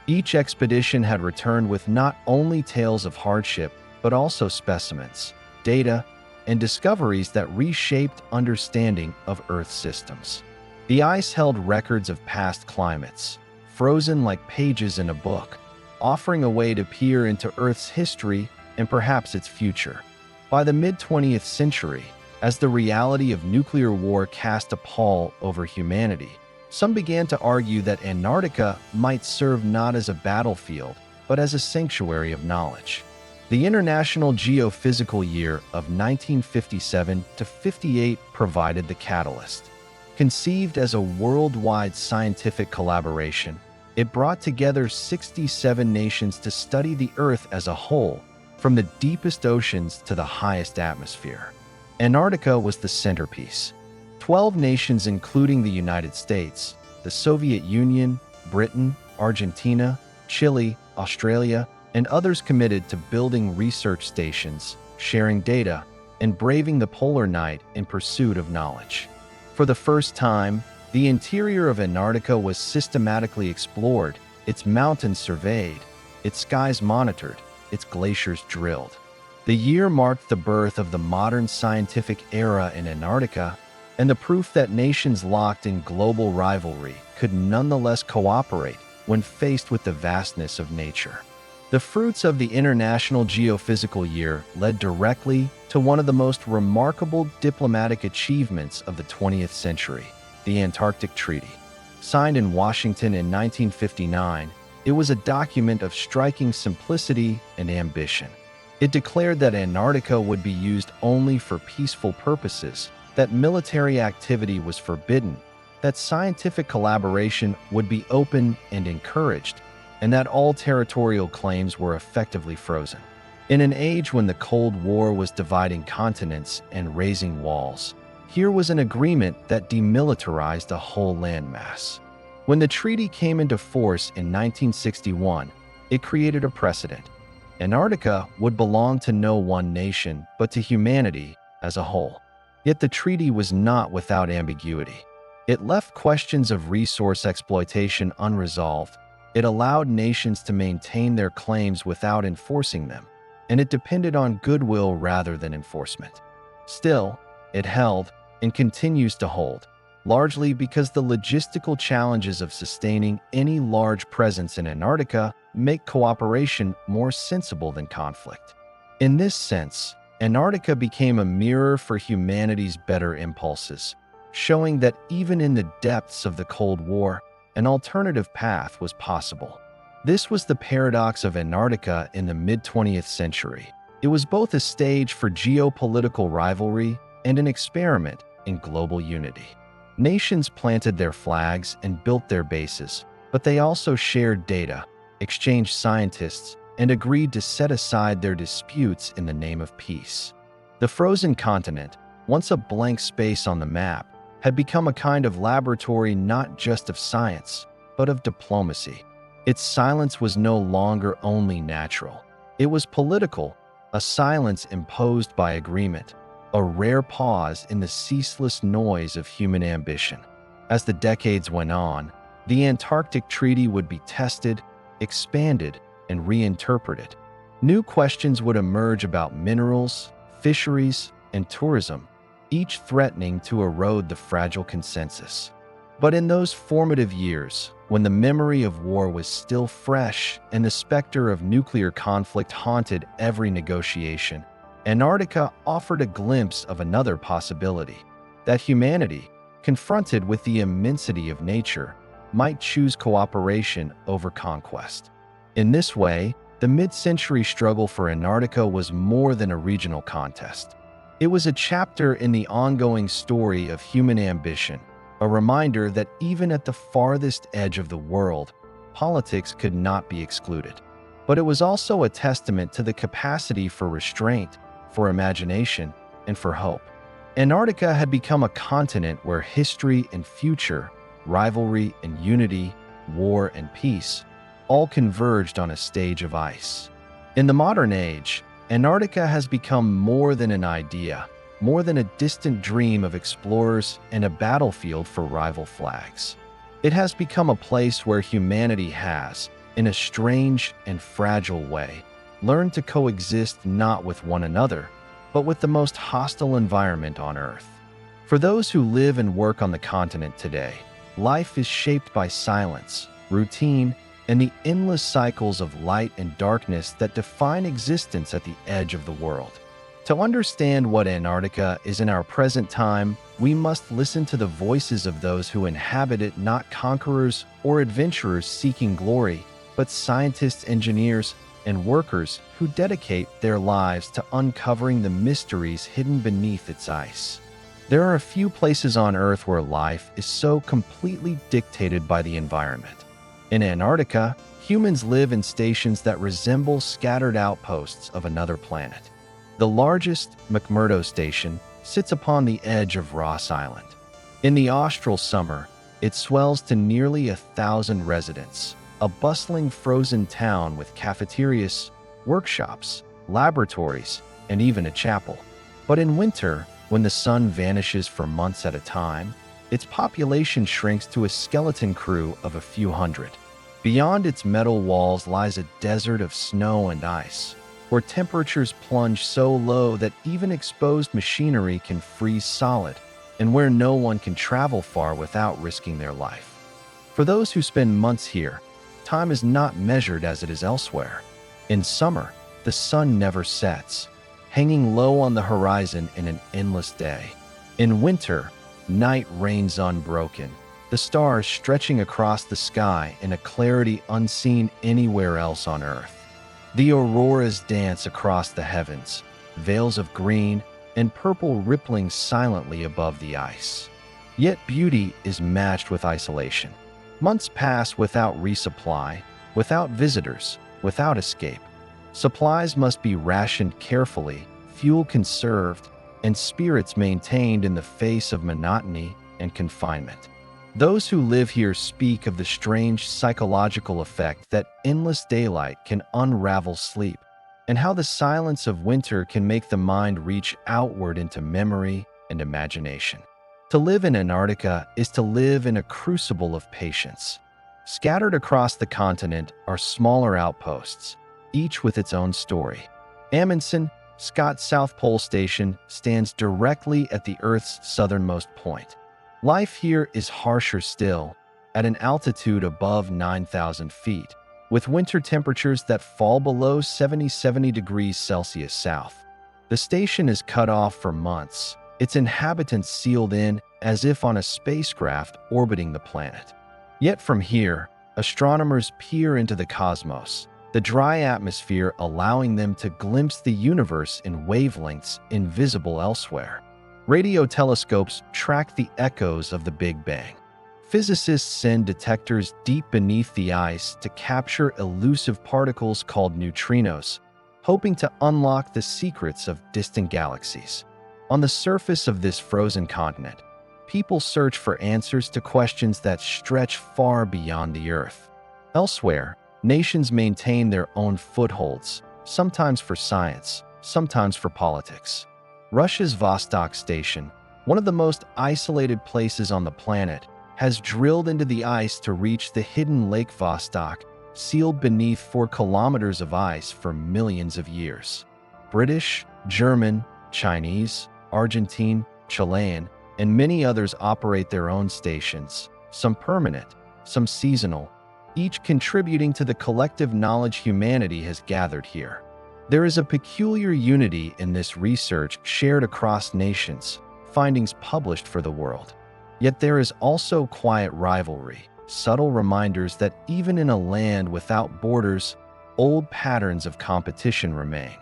Each expedition had returned with not only tales of hardship, but also specimens, data, and discoveries that reshaped understanding of Earth's systems. The ice held records of past climates, frozen like pages in a book, offering a way to peer into Earth's history and perhaps its future. By the mid-20th century, as the reality of nuclear war cast a pall over humanity, some began to argue that Antarctica might serve not as a battlefield, but as a sanctuary of knowledge. The International Geophysical Year of 1957 to 58 provided the catalyst. Conceived as a worldwide scientific collaboration, it brought together 67 nations to study the Earth as a whole, from the deepest oceans to the highest atmosphere. Antarctica was the centerpiece. 12 nations, including the United States, the Soviet Union, Britain, Argentina, Chile, Australia, and others committed to building research stations, sharing data, and braving the polar night in pursuit of knowledge. For the first time, the interior of Antarctica was systematically explored, its mountains surveyed, its skies monitored, its glaciers drilled. The year marked the birth of the modern scientific era in Antarctica, and the proof that nations locked in global rivalry could nonetheless cooperate when faced with the vastness of nature. The fruits of the International Geophysical Year led directly to one of the most remarkable diplomatic achievements of the 20th century, the Antarctic Treaty. Signed in Washington in 1959, it was a document of striking simplicity and ambition. It declared that Antarctica would be used only for peaceful purposes, that military activity was forbidden, that scientific collaboration would be open and encouraged, and that all territorial claims were effectively frozen. In an age when the Cold War was dividing continents and raising walls, here was an agreement that demilitarized a whole landmass. When the treaty came into force in 1961, it created a precedent. Antarctica would belong to no one nation, but to humanity as a whole. Yet the treaty was not without ambiguity. It left questions of resource exploitation unresolved. It allowed nations to maintain their claims without enforcing them, and it depended on goodwill rather than enforcement. Still, it held, and continues to hold, largely because the logistical challenges of sustaining any large presence in Antarctica make cooperation more sensible than conflict. In this sense, Antarctica became a mirror for humanity's better impulses, showing that even in the depths of the Cold War, an alternative path was possible. This was the paradox of Antarctica in the mid-20th century. It was both a stage for geopolitical rivalry and an experiment in global unity. Nations planted their flags and built their bases, but they also shared data, exchanged scientists, and agreed to set aside their disputes in the name of peace. The frozen continent, once a blank space on the map, had become a kind of laboratory not just of science, but of diplomacy. Its silence was no longer only natural. It was political, a silence imposed by agreement, a rare pause in the ceaseless noise of human ambition. As the decades went on, the Antarctic Treaty would be tested, expanded, and reinterpreted. New questions would emerge about minerals, fisheries, and tourism, each threatening to erode the fragile consensus. But in those formative years, when the memory of war was still fresh and the specter of nuclear conflict haunted every negotiation, Antarctica offered a glimpse of another possibility: that humanity, confronted with the immensity of nature, might choose cooperation over conquest. In this way, the mid-century struggle for Antarctica was more than a regional contest. It was a chapter in the ongoing story of human ambition, a reminder that even at the farthest edge of the world, politics could not be excluded. But it was also a testament to the capacity for restraint, for imagination, and for hope. Antarctica had become a continent where history and future, rivalry and unity, war and peace, all converged on a stage of ice. In the modern age, Antarctica has become more than an idea, more than a distant dream of explorers and a battlefield for rival flags. It has become a place where humanity has, in a strange and fragile way, learned to coexist not with one another, but with the most hostile environment on Earth. For those who live and work on the continent today, life is shaped by silence, routine, and the endless cycles of light and darkness that define existence at the edge of the world. To understand what Antarctica is in our present time, we must listen to the voices of those who inhabit it, not conquerors or adventurers seeking glory, but scientists, engineers, and workers who dedicate their lives to uncovering the mysteries hidden beneath its ice. There are a few places on Earth where life is so completely dictated by the environment. In Antarctica, humans live in stations that resemble scattered outposts of another planet. The largest, McMurdo Station, sits upon the edge of Ross Island. In the austral summer, it swells to nearly 1,000 residents, a bustling frozen town with cafeterias, workshops, laboratories, and even a chapel. But in winter, when the sun vanishes for months at a time, its population shrinks to a skeleton crew of a few hundred. Beyond its metal walls lies a desert of snow and ice, where temperatures plunge so low that even exposed machinery can freeze solid, and where no one can travel far without risking their life. For those who spend months here, time is not measured as it is elsewhere. In summer, the sun never sets, hanging low on the horizon in an endless day. In winter, night reigns unbroken, the stars stretching across the sky in a clarity unseen anywhere else on Earth. The auroras dance across the heavens, veils of green and purple rippling silently above the ice. Yet beauty is matched with isolation. Months pass without resupply, without visitors, without escape. Supplies must be rationed carefully, fuel conserved, and spirits maintained in the face of monotony and confinement. Those who live here speak of the strange psychological effect that endless daylight can unravel sleep, and how the silence of winter can make the mind reach outward into memory and imagination. To live in Antarctica is to live in a crucible of patience. Scattered across the continent are smaller outposts, each with its own story. Amundsen, Scott's South Pole Station, stands directly at the Earth's southernmost point. Life here is harsher still, at an altitude above 9,000 feet, with winter temperatures that fall below 70 degrees Celsius south. The station is cut off for months, its inhabitants sealed in as if on a spacecraft orbiting the planet. Yet from here, Astronomers peer into the cosmos, the dry atmosphere allowing them to glimpse the universe in wavelengths invisible elsewhere. Radio telescopes track the echoes of the Big Bang. Physicists send detectors deep beneath the ice to capture elusive particles called neutrinos, hoping to unlock the secrets of distant galaxies. On the surface of this frozen continent, people search for answers to questions that stretch far beyond the Earth. Elsewhere, nations maintain their own footholds, sometimes for science, sometimes for politics. Russia's Vostok Station, one of the most isolated places on the planet, has drilled into the ice to reach the hidden Lake Vostok, sealed beneath 4 kilometers of ice for millions of years. British, German, Chinese, Argentine, Chilean, and many others operate their own stations, some permanent, some seasonal, each contributing to the collective knowledge humanity has gathered here. There is a peculiar unity in this research shared across nations, findings published for the world. Yet there is also quiet rivalry, subtle reminders that even in a land without borders, old patterns of competition remain.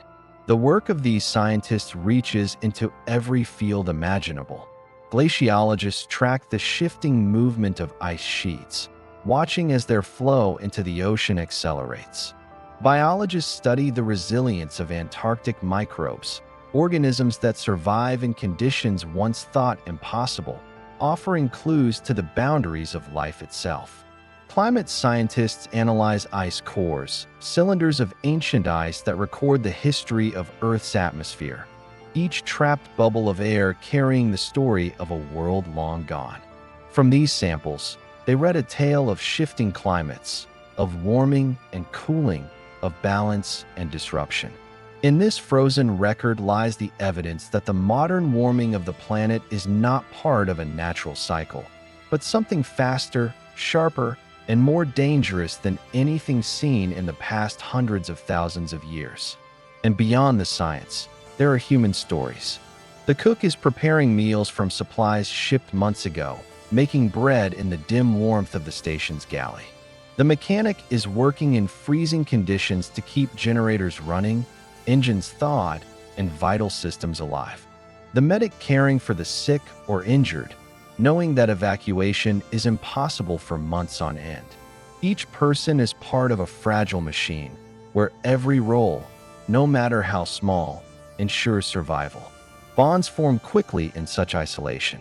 The work of these scientists reaches into every field imaginable. Glaciologists track the shifting movement of ice sheets, watching as their flow into the ocean accelerates. Biologists study the resilience of Antarctic microbes, organisms that survive in conditions once thought impossible, offering clues to the boundaries of life itself. Climate scientists analyze ice cores, cylinders of ancient ice that record the history of Earth's atmosphere, each trapped bubble of air carrying the story of a world long gone. From these samples, they read a tale of shifting climates, of warming and cooling, of balance and disruption. In this frozen record lies the evidence that the modern warming of the planet is not part of a natural cycle, but something faster, sharper, and more dangerous than anything seen in the past hundreds of thousands of years. And beyond the science, there are human stories. The cook is preparing meals from supplies shipped months ago, making bread in the dim warmth of the station's galley. The mechanic is working in freezing conditions to keep generators running, engines thawed, and vital systems alive. The medic caring for the sick or injured, knowing that evacuation is impossible for months on end. Each person is part of a fragile machine, where every role, no matter how small, ensures survival. Bonds form quickly in such isolation.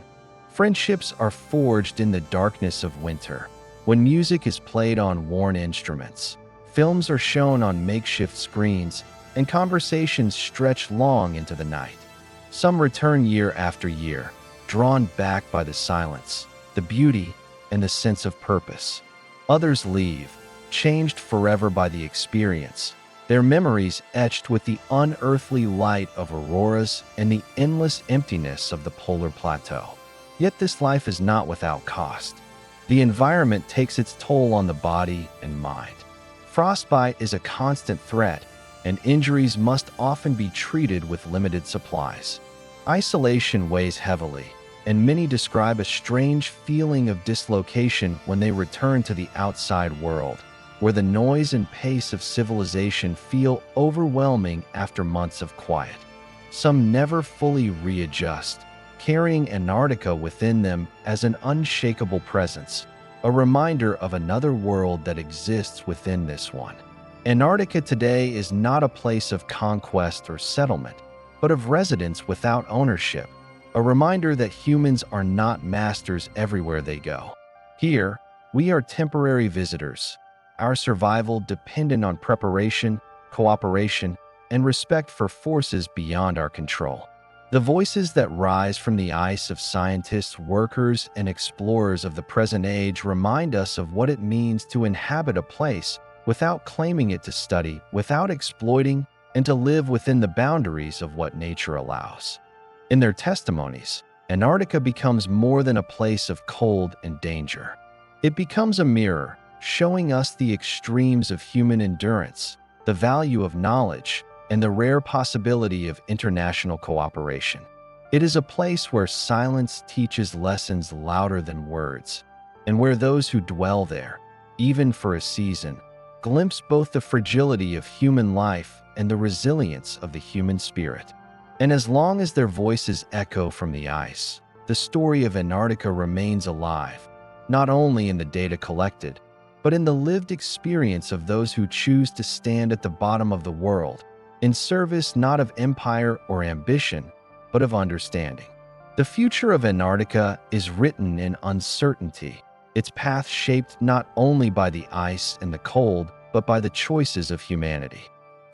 Friendships are forged in the darkness of winter, when music is played on worn instruments, films are shown on makeshift screens, and conversations stretch long into the night. Some return year after year, drawn back by the silence, the beauty, and the sense of purpose. Others leave, changed forever by the experience, their memories etched with the unearthly light of auroras and the endless emptiness of the polar plateau. Yet this life is not without cost. The environment takes its toll on the body and mind. Frostbite is a constant threat, and injuries must often be treated with limited supplies. Isolation weighs heavily, and many describe a strange feeling of dislocation when they return to the outside world, where the noise and pace of civilization feel overwhelming after months of quiet. Some never fully readjust, carrying Antarctica within them as an unshakable presence, a reminder of another world that exists within this one. Antarctica today is not a place of conquest or settlement, but of residence without ownership, a reminder that humans are not masters everywhere they go. Here, we are temporary visitors, our survival dependent on preparation, cooperation, and respect for forces beyond our control. The voices that rise from the ice of scientists, workers, and explorers of the present age remind us of what it means to inhabit a place without claiming it, to study, without exploiting, and to live within the boundaries of what nature allows. In their testimonies, Antarctica becomes more than a place of cold and danger. It becomes a mirror, showing us the extremes of human endurance, the value of knowledge, and the rare possibility of international cooperation. It is a place where silence teaches lessons louder than words, and where those who dwell there, even for a season, glimpse both the fragility of human life and the resilience of the human spirit. And as long as their voices echo from the ice, the story of Antarctica remains alive, not only in the data collected, but in the lived experience of those who choose to stand at the bottom of the world, in service not of empire or ambition, but of understanding. The future of Antarctica is written in uncertainty, its path shaped not only by the ice and the cold, but by the choices of humanity.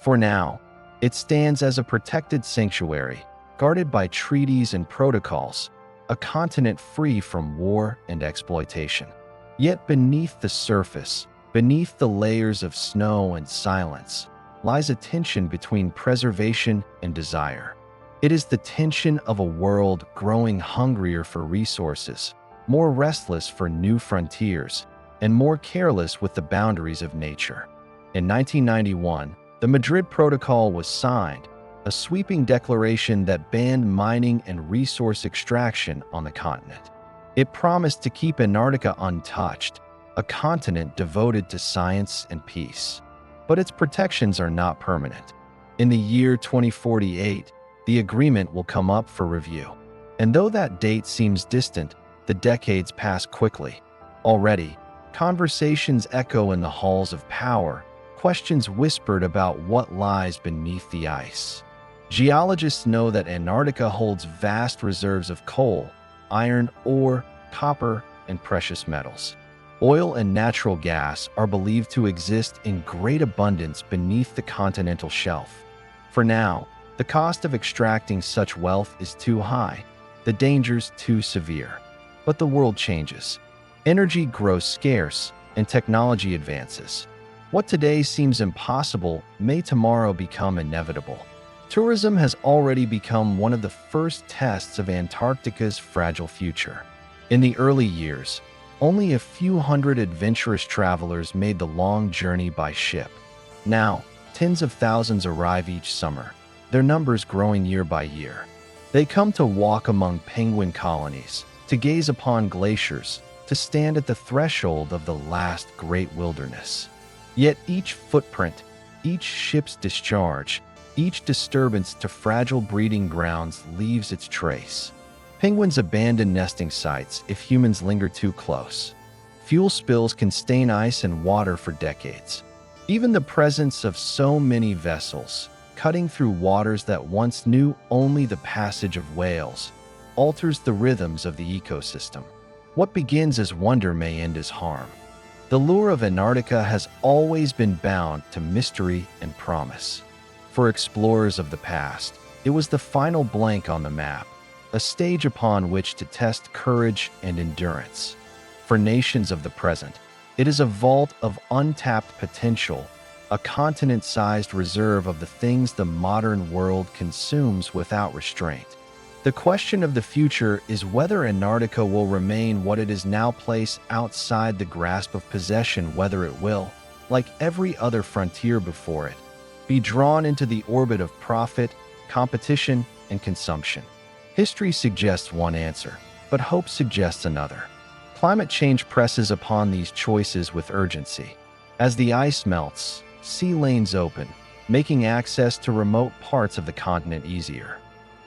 For now, it stands as a protected sanctuary, guarded by treaties and protocols, a continent free from war and exploitation. Yet beneath the surface, beneath the layers of snow and silence, lies a tension between preservation and desire. It is the tension of a world growing hungrier for resources, more restless for new frontiers, and more careless with the boundaries of nature. In 1991, the Madrid Protocol was signed, a sweeping declaration that banned mining and resource extraction on the continent. It promised to keep Antarctica untouched, a continent devoted to science and peace. But its protections are not permanent. In the year 2048, the agreement will come up for review. And though that date seems distant, the decades pass quickly. Already, conversations echo in the halls of power, questions whispered about what lies beneath the ice. Geologists know that Antarctica holds vast reserves of coal, iron ore, copper, and precious metals. Oil and natural gas are believed to exist in great abundance beneath the continental shelf. For now, the cost of extracting such wealth is too high, the dangers too severe. But the world changes. Energy grows scarce, and technology advances. What today seems impossible may tomorrow become inevitable. Tourism has already become one of the first tests of Antarctica's fragile future. In the early years, only a few hundred adventurous travelers made the long journey by ship. Now, tens of thousands arrive each summer, their numbers growing year by year. They come to walk among penguin colonies, to gaze upon glaciers, to stand at the threshold of the last great wilderness. Yet each footprint, each ship's discharge, each disturbance to fragile breeding grounds leaves its trace. Penguins abandon nesting sites if humans linger too close. Fuel spills can stain ice and water for decades. Even the presence of so many vessels, cutting through waters that once knew only the passage of whales, alters the rhythms of the ecosystem. What begins as wonder may end as harm. The lure of Antarctica has always been bound to mystery and promise. For explorers of the past, it was the final blank on the map, a stage upon which to test courage and endurance. For nations of the present, it is a vault of untapped potential, a continent-sized reserve of the things the modern world consumes without restraint. The question of the future is whether Antarctica will remain what it is now, placed outside the grasp of possession, whether it will, like every other frontier before it, be drawn into the orbit of profit, competition, and consumption. History suggests one answer, but hope suggests another. Climate change presses upon these choices with urgency. As the ice melts, sea lanes open, making access to remote parts of the continent easier.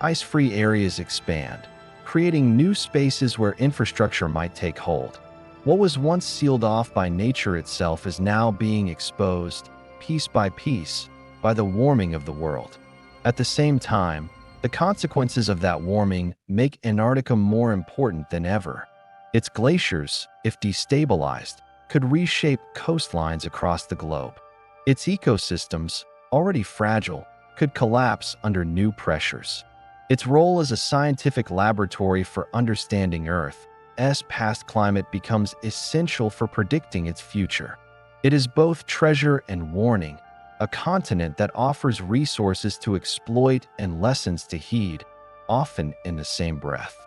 Ice-free areas expand, creating new spaces where infrastructure might take hold. What was once sealed off by nature itself is now being exposed, piece by piece, by the warming of the world. At the same time, the consequences of that warming make Antarctica more important than ever. Its glaciers, if destabilized, could reshape coastlines across the globe. Its ecosystems, already fragile, could collapse under new pressures. Its role as a scientific laboratory for understanding Earth's past climate becomes essential for predicting its future. It is both treasure and warning, a continent that offers resources to exploit and lessons to heed, often in the same breath.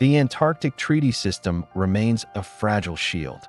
The Antarctic Treaty system remains a fragile shield.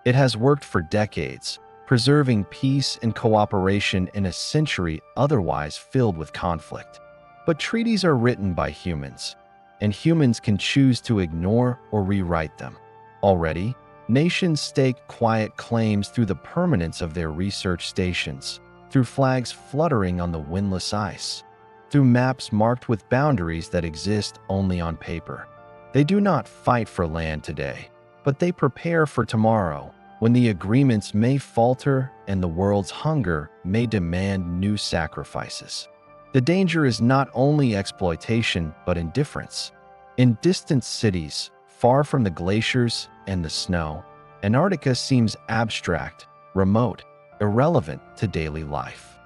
It has worked for decades, preserving peace and cooperation in a century otherwise filled with conflict. But treaties are written by humans, and humans can choose to ignore or rewrite them. Already, Nations stake quiet claims through the permanence of their research stations, through flags fluttering on the windless ice, through maps marked with boundaries that exist only on paper. They do not fight for land today, but they prepare for tomorrow, when the agreements may falter and the world's hunger may demand new sacrifices. The danger is not only exploitation, but indifference. In distant cities, far from the glaciers and the snow, Antarctica seems abstract, remote, irrelevant to daily life.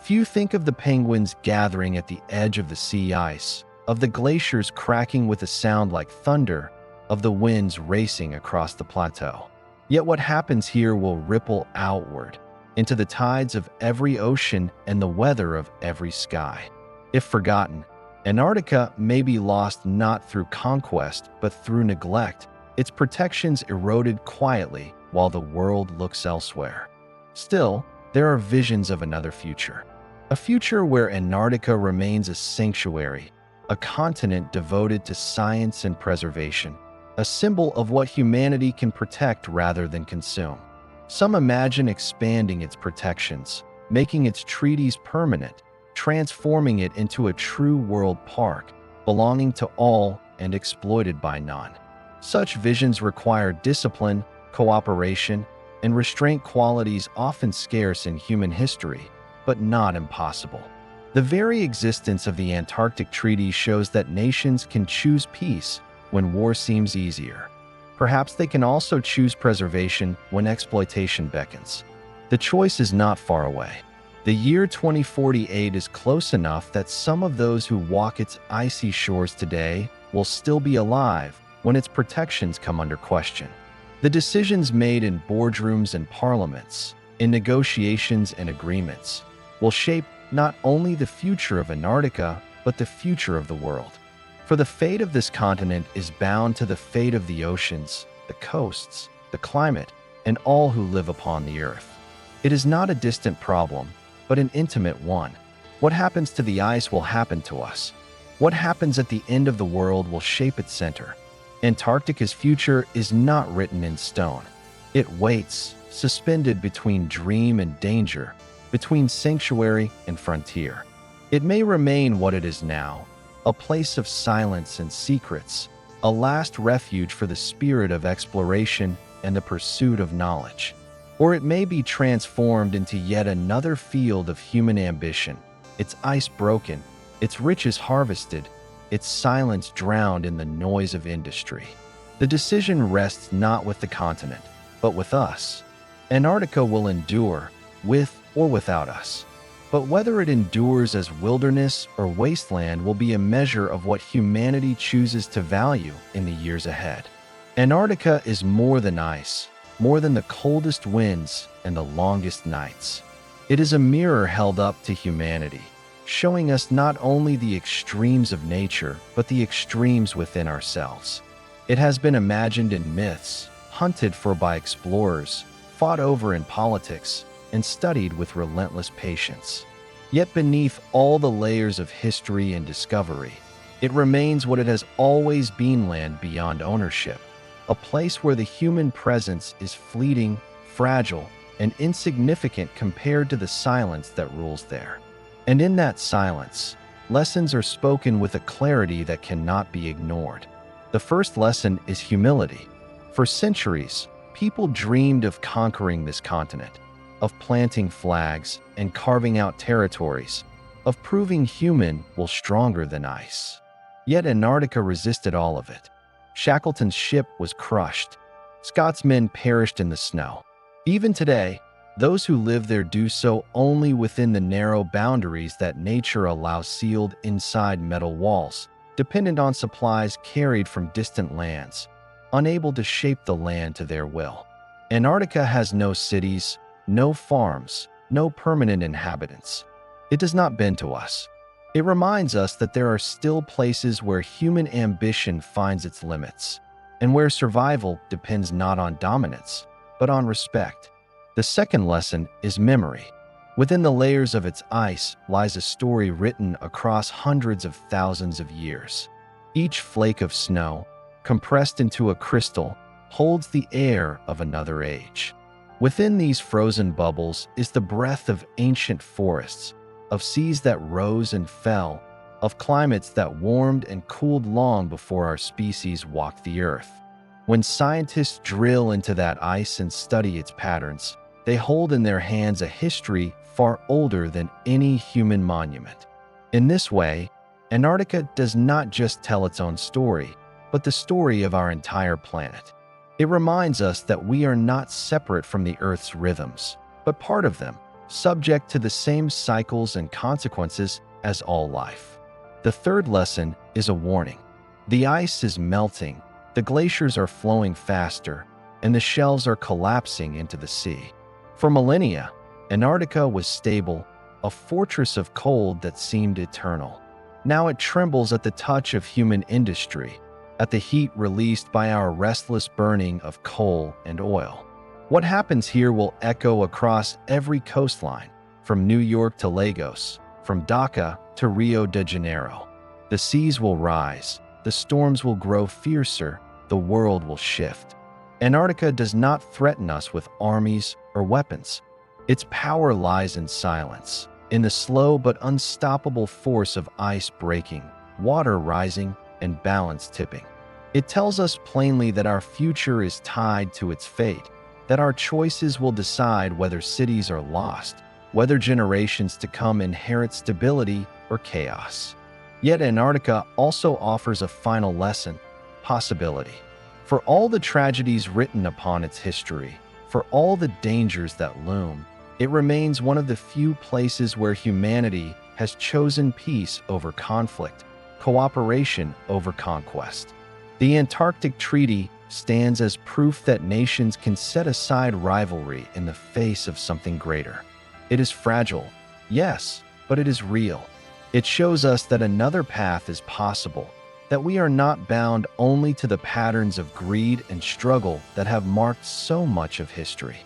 Few think of the penguins gathering at the edge of the sea ice, of the glaciers cracking with a sound like thunder, of the winds racing across the plateau. Yet what happens here will ripple outward, into the tides of every ocean and the weather of every sky. If forgotten, Antarctica may be lost not through conquest, but through neglect, its protections eroded quietly while the world looks elsewhere. Still, there are visions of another future. A future where Antarctica remains a sanctuary, a continent devoted to science and preservation, a symbol of what humanity can protect rather than consume. Some imagine expanding its protections, making its treaties permanent, transforming it into a true world park, belonging to all and exploited by none. Such visions require discipline, cooperation, and restraint, qualities often scarce in human history, but not impossible. The very existence of the Antarctic Treaty shows that nations can choose peace when war seems easier. Perhaps they can also choose preservation when exploitation beckons. The choice is not far away. The year 2048 is close enough that some of those who walk its icy shores today will still be alive when its protections come under question. The decisions made in boardrooms and parliaments, in negotiations and agreements, will shape not only the future of Antarctica, but the future of the world. For the fate of this continent is bound to the fate of the oceans, the coasts, the climate, and all who live upon the earth. It is not a distant problem, but an intimate one. What happens to the ice will happen to us. What happens at the end of the world will shape its center. Antarctica's future is not written in stone. It waits, suspended between dream and danger, between sanctuary and frontier. It may remain what it is now, a place of silence and secrets, a last refuge for the spirit of exploration and the pursuit of knowledge. Or it may be transformed into yet another field of human ambition, its ice broken, its riches harvested, its silence drowned in the noise of industry. The decision rests not with the continent, but with us. Antarctica will endure, with or without us. But whether it endures as wilderness or wasteland will be a measure of what humanity chooses to value in the years ahead. Antarctica is more than ice, more than the coldest winds and the longest nights. It is a mirror held up to humanity, showing us not only the extremes of nature, but the extremes within ourselves. It has been imagined in myths, hunted for by explorers, fought over in politics, and studied with relentless patience. Yet beneath all the layers of history and discovery, it remains what it has always been: land beyond ownership, a place where the human presence is fleeting, fragile, and insignificant compared to the silence that rules there. And in that silence, lessons are spoken with a clarity that cannot be ignored. The first lesson is humility. For centuries, people dreamed of conquering this continent, of planting flags and carving out territories, of proving human was stronger than ice. Yet Antarctica resisted all of it. Shackleton's ship was crushed. Scott's men perished in the snow. Even today, those who live there do so only within the narrow boundaries that nature allows, sealed inside metal walls, dependent on supplies carried from distant lands, unable to shape the land to their will. Antarctica has no cities, no farms, no permanent inhabitants. It does not bend to us. It reminds us that there are still places where human ambition finds its limits, and where survival depends not on dominance, but on respect. The second lesson is memory. Within the layers of its ice lies a story written across hundreds of thousands of years. Each flake of snow, compressed into a crystal, holds the air of another age. Within these frozen bubbles is the breath of ancient forests, of seas that rose and fell, of climates that warmed and cooled long before our species walked the earth. When scientists drill into that ice and study its patterns, they hold in their hands a history far older than any human monument. In this way, Antarctica does not just tell its own story, but the story of our entire planet. It reminds us that we are not separate from the Earth's rhythms, but part of them, subject to the same cycles and consequences as all life. The third lesson is a warning. The ice is melting, the glaciers are flowing faster, and the shelves are collapsing into the sea. For millennia, Antarctica was stable, a fortress of cold that seemed eternal. Now it trembles at the touch of human industry, at the heat released by our restless burning of coal and oil. What happens here will echo across every coastline, from New York to Lagos, from Dhaka to Rio de Janeiro. The seas will rise, the storms will grow fiercer, the world will shift. Antarctica does not threaten us with armies or weapons. Its power lies in silence, in the slow but unstoppable force of ice breaking, water rising, and balance tipping. It tells us plainly that our future is tied to its fate, that our choices will decide whether cities are lost, whether generations to come inherit stability or chaos. Yet Antarctica also offers a final lesson: possibility. For all the tragedies written upon its history, for all the dangers that loom, it remains one of the few places where humanity has chosen peace over conflict, cooperation over conquest. The Antarctic Treaty stands as proof that nations can set aside rivalry in the face of something greater. It is fragile, yes, but it is real. It shows us that another path is possible, that we are not bound only to the patterns of greed and struggle that have marked so much of history.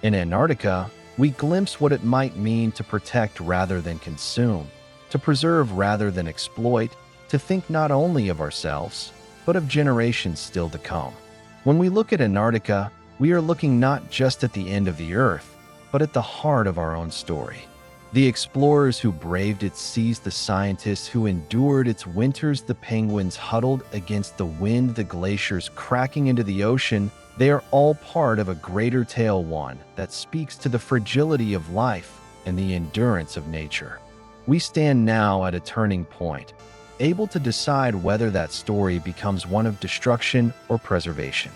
In Antarctica, we glimpse what it might mean to protect rather than consume, to preserve rather than exploit, to think not only of ourselves, but of generations still to come. When we look at Antarctica, we are looking not just at the end of the Earth, but at the heart of our own story. The explorers who braved its seas, the scientists who endured its winters, the penguins huddled against the wind, the glaciers cracking into the ocean, they are all part of a greater tale, one that speaks to the fragility of life and the endurance of nature. We stand now at a turning point, able to decide whether that story becomes one of destruction or preservation.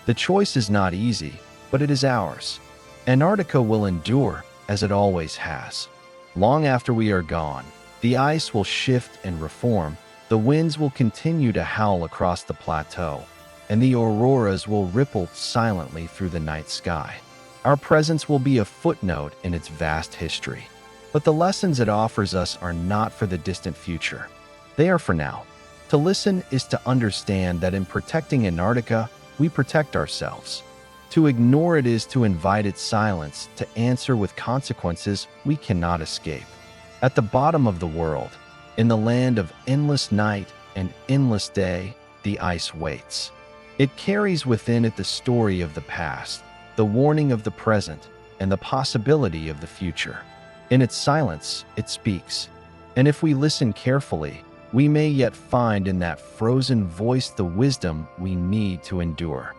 The choice is not easy, but it is ours. Antarctica will endure, as it always has. Long after we are gone, the ice will shift and reform, the winds will continue to howl across the plateau, and the auroras will ripple silently through the night sky. Our presence will be a footnote in its vast history, but the lessons it offers us are not for the distant future. They are for now. To listen is to understand that in protecting Antarctica, we protect ourselves. To ignore it is to invite its silence, to answer with consequences we cannot escape. At the bottom of the world, in the land of endless night and endless day, the ice waits. It carries within it the story of the past, the warning of the present, and the possibility of the future. In its silence, it speaks. And if we listen carefully, we may yet find in that frozen voice the wisdom we need to endure.